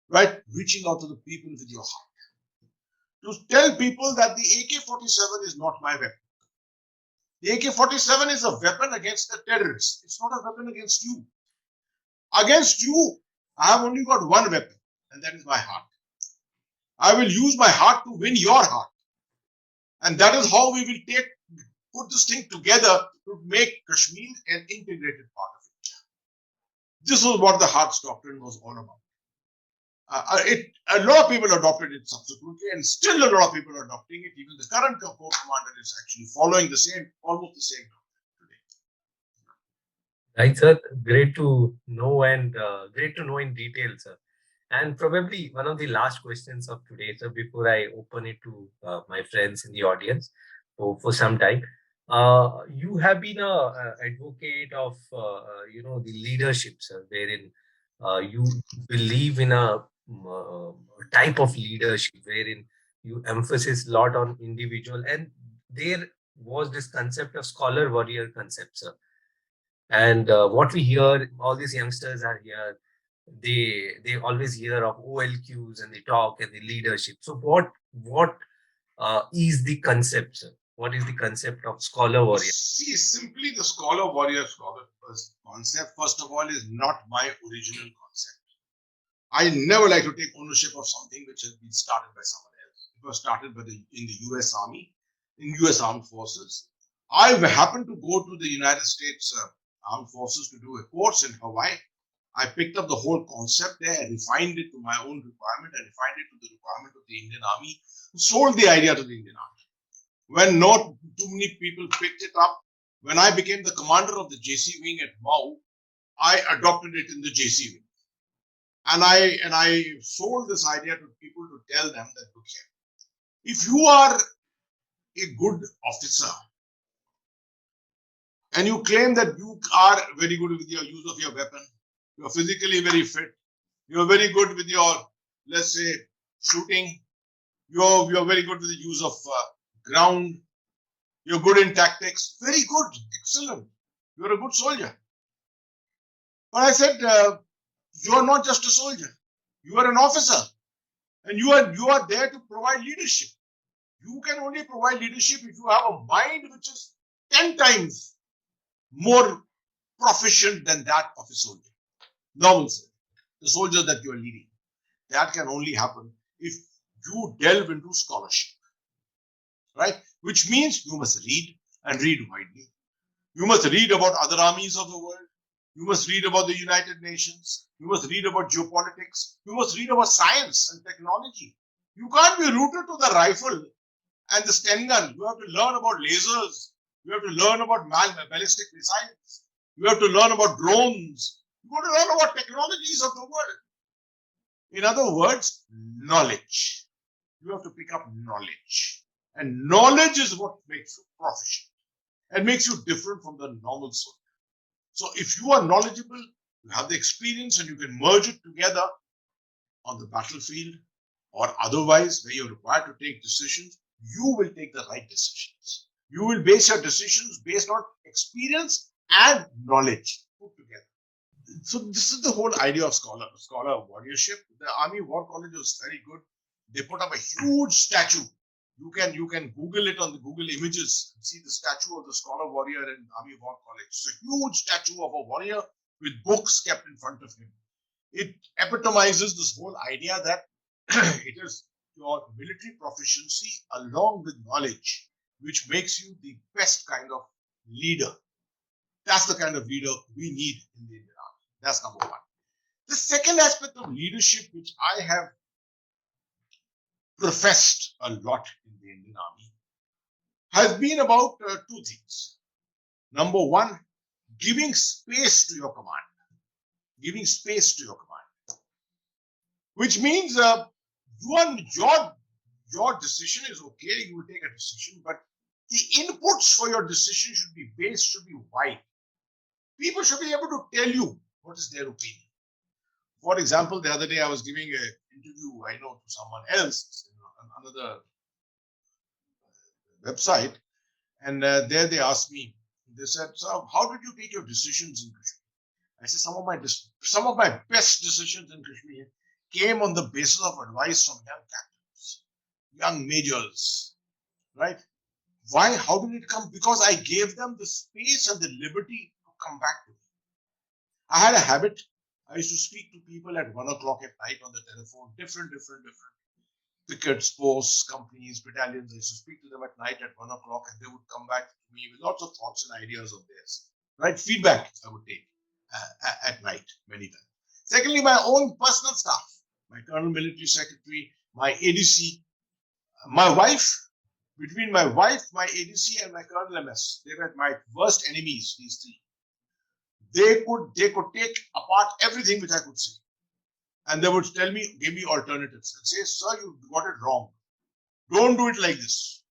right? Reaching out to the people with your heart. To tell people that the AK-47 is not my weapon. The AK-47 is a weapon against the terrorists. It's not a weapon against you. Against you, I have only got one weapon, and that is my heart. I will use my heart to win your heart. And that is how we will put this thing together to make Kashmir an integrated part of India. This was what the Hearts doctrine was all about. A lot of people adopted it subsequently, and still a lot of people are adopting it. Even the current Corps Commander is actually following almost the same doctrine today. Right, sir. Great to know, and great to know in detail, sir. And probably one of the last questions of today, sir, before I open it to my friends in the audience for some time. You have been a advocate of the leadership, sir, wherein you believe in a type of leadership wherein you emphasize a lot on individual, and there was this concept of scholar warrior concept, sir. And what we hear, all these youngsters are here, they always hear of OLQs and they talk and the leadership. So what is the concept, sir? What is the concept of scholar warrior? See, simply the scholar warrior concept, first of all, is not my original concept. I never like to take ownership of something which has been started by someone else. It was started by in the US Army, in US Armed Forces. I happened to go to the United States Armed Forces to do a course in Hawaii. I picked up the whole concept there, refined it to my own requirement, and refined it to the requirement of the Indian Army, sold the idea to the Indian Army. When not too many people picked it up, when I became the commander of the JC wing at Mau, I adopted it in the JC wing. And I sold this idea to people to tell them that, look here, if you are a good officer and you claim that you are very good with your use of your weapon, you are physically very fit, you are very good with your, let's say, shooting, you're very good with the use of ground, you're good in tactics, very good, excellent, you're a good soldier. But I said, you are not just a soldier, you are an officer, and you are there to provide leadership. You can only provide leadership if you have a mind which is 10 times more proficient than that of a soldier. Normal soldier, the soldier that you are leading. That can only happen if you delve into scholarship, right? Which means you must read and read widely. You must read about other armies of the world. You must read about the United Nations. You must read about geopolitics. You must read about science and technology. You can't be rooted to the rifle and the Sten gun. You have to learn about lasers. You have to learn about ballistic missiles. You have to learn about drones. You have to learn about technologies of the world. In other words, knowledge. You have to pick up knowledge. And knowledge is what makes you proficient and makes you different from the normal soldier. So if you are knowledgeable, you have the experience and you can merge it together on the battlefield or otherwise where you're required to take decisions, you will take the right decisions. You will base your decisions based on experience and knowledge put together. So this is the whole idea of scholar warriorship. The Army War College was very good. They put up a huge statue. You can Google it on the Google Images and see the statue of the scholar warrior in Army War College. It's a huge statue of a warrior with books kept in front of him. It epitomizes this whole idea that it is your military proficiency along with knowledge which makes you the best kind of leader. That's the kind of leader we need in the Indian Army. That's number one. The second aspect of leadership which I have professed a lot in the Indian Army has been about two things. Number one, giving space to your command. Giving space to your command. Which means your decision is okay, you will take a decision, but the inputs for your decision should be wide. People should be able to tell you what is their opinion. For example, the other day I was giving an interview, I know, to someone else, another website, and there they asked me, they said, so how did you take your decisions in Kashmir? I said, some of my best decisions in Kashmir came on the basis of advice from young captains, young majors, right? Why? How did it come? Because I gave them the space and the liberty to come back to me. I had a habit. I used to speak to people at 1 o'clock at night on the telephone, different pickets, posts, companies, battalions. I used to speak to them at night at 1 o'clock, and they would come back to me with lots of thoughts and ideas of theirs, right? Feedback I would take at night many times. Secondly, my own personal staff, my Colonel Military Secretary, my ADC, my wife. Between my wife, my ADC, and my Colonel MS, they were my worst enemies, these three. They could take apart everything which I could say. And they would tell me, give me alternatives and say, sir, you got it wrong. Don't do it like this.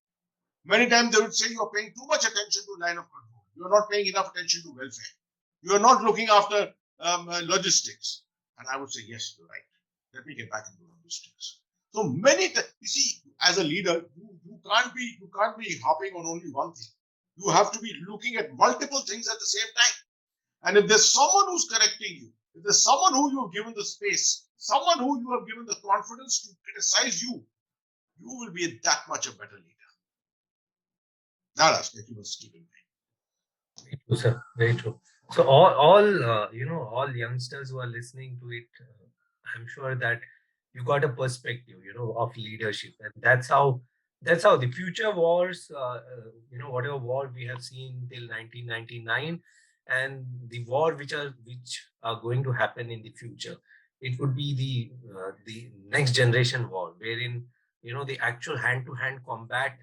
Many times they would say, you are paying too much attention to line of control. You are not paying enough attention to welfare. You are not looking after logistics. And I would say, yes, you're right. Let me get back into logistics. So many times, you see, as a leader, you can't be hopping on only one thing. You have to be looking at multiple things at the same time. And if there's someone who's correcting you, if there's someone who you have given the space, someone who you have given the confidence to criticize you, you will be that much a better leader. That aspect you must keep in mind. Very true, sir. Very true. So all youngsters who are listening to it, I'm sure that you got a perspective, of leadership, and that's how the future wars, whatever war we have seen till 1999, and the war which are going to happen in the future, it would be the next generation war, wherein the actual hand-to-hand combat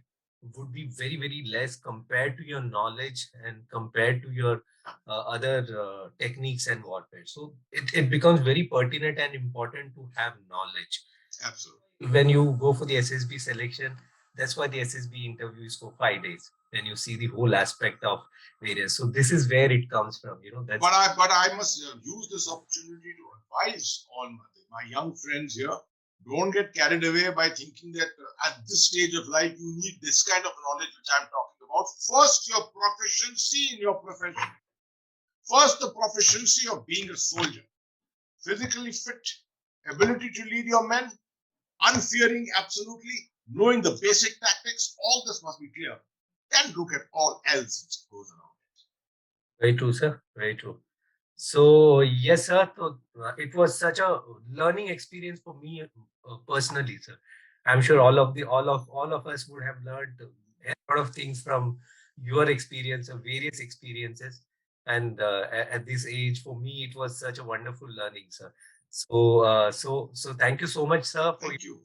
would be very, very less compared to your knowledge and compared to your other techniques and warfare. So it becomes very pertinent and important to have knowledge. Absolutely. When you go for the SSB selection, that's why the SSB interview is for 5 days. Then you see the whole aspect of various. So this is where it comes from. That's but I must use this opportunity to advise on my young friends here. Don't get carried away by thinking that at this stage of life you need this kind of knowledge which I'm talking about. First, your proficiency in your profession. First, the proficiency of being a soldier. Physically fit, ability to lead your men, unfearing absolutely, knowing the basic tactics, all this must be clear. Then look at all else which goes around it. Very true, sir. Very true. So yes, sir. So, it was such a learning experience for me personally, sir. I'm sure all of us would have learned a lot of things from your experience, of various experiences. And at this age, for me, it was such a wonderful learning, sir. So thank you so much, sir. Thank you.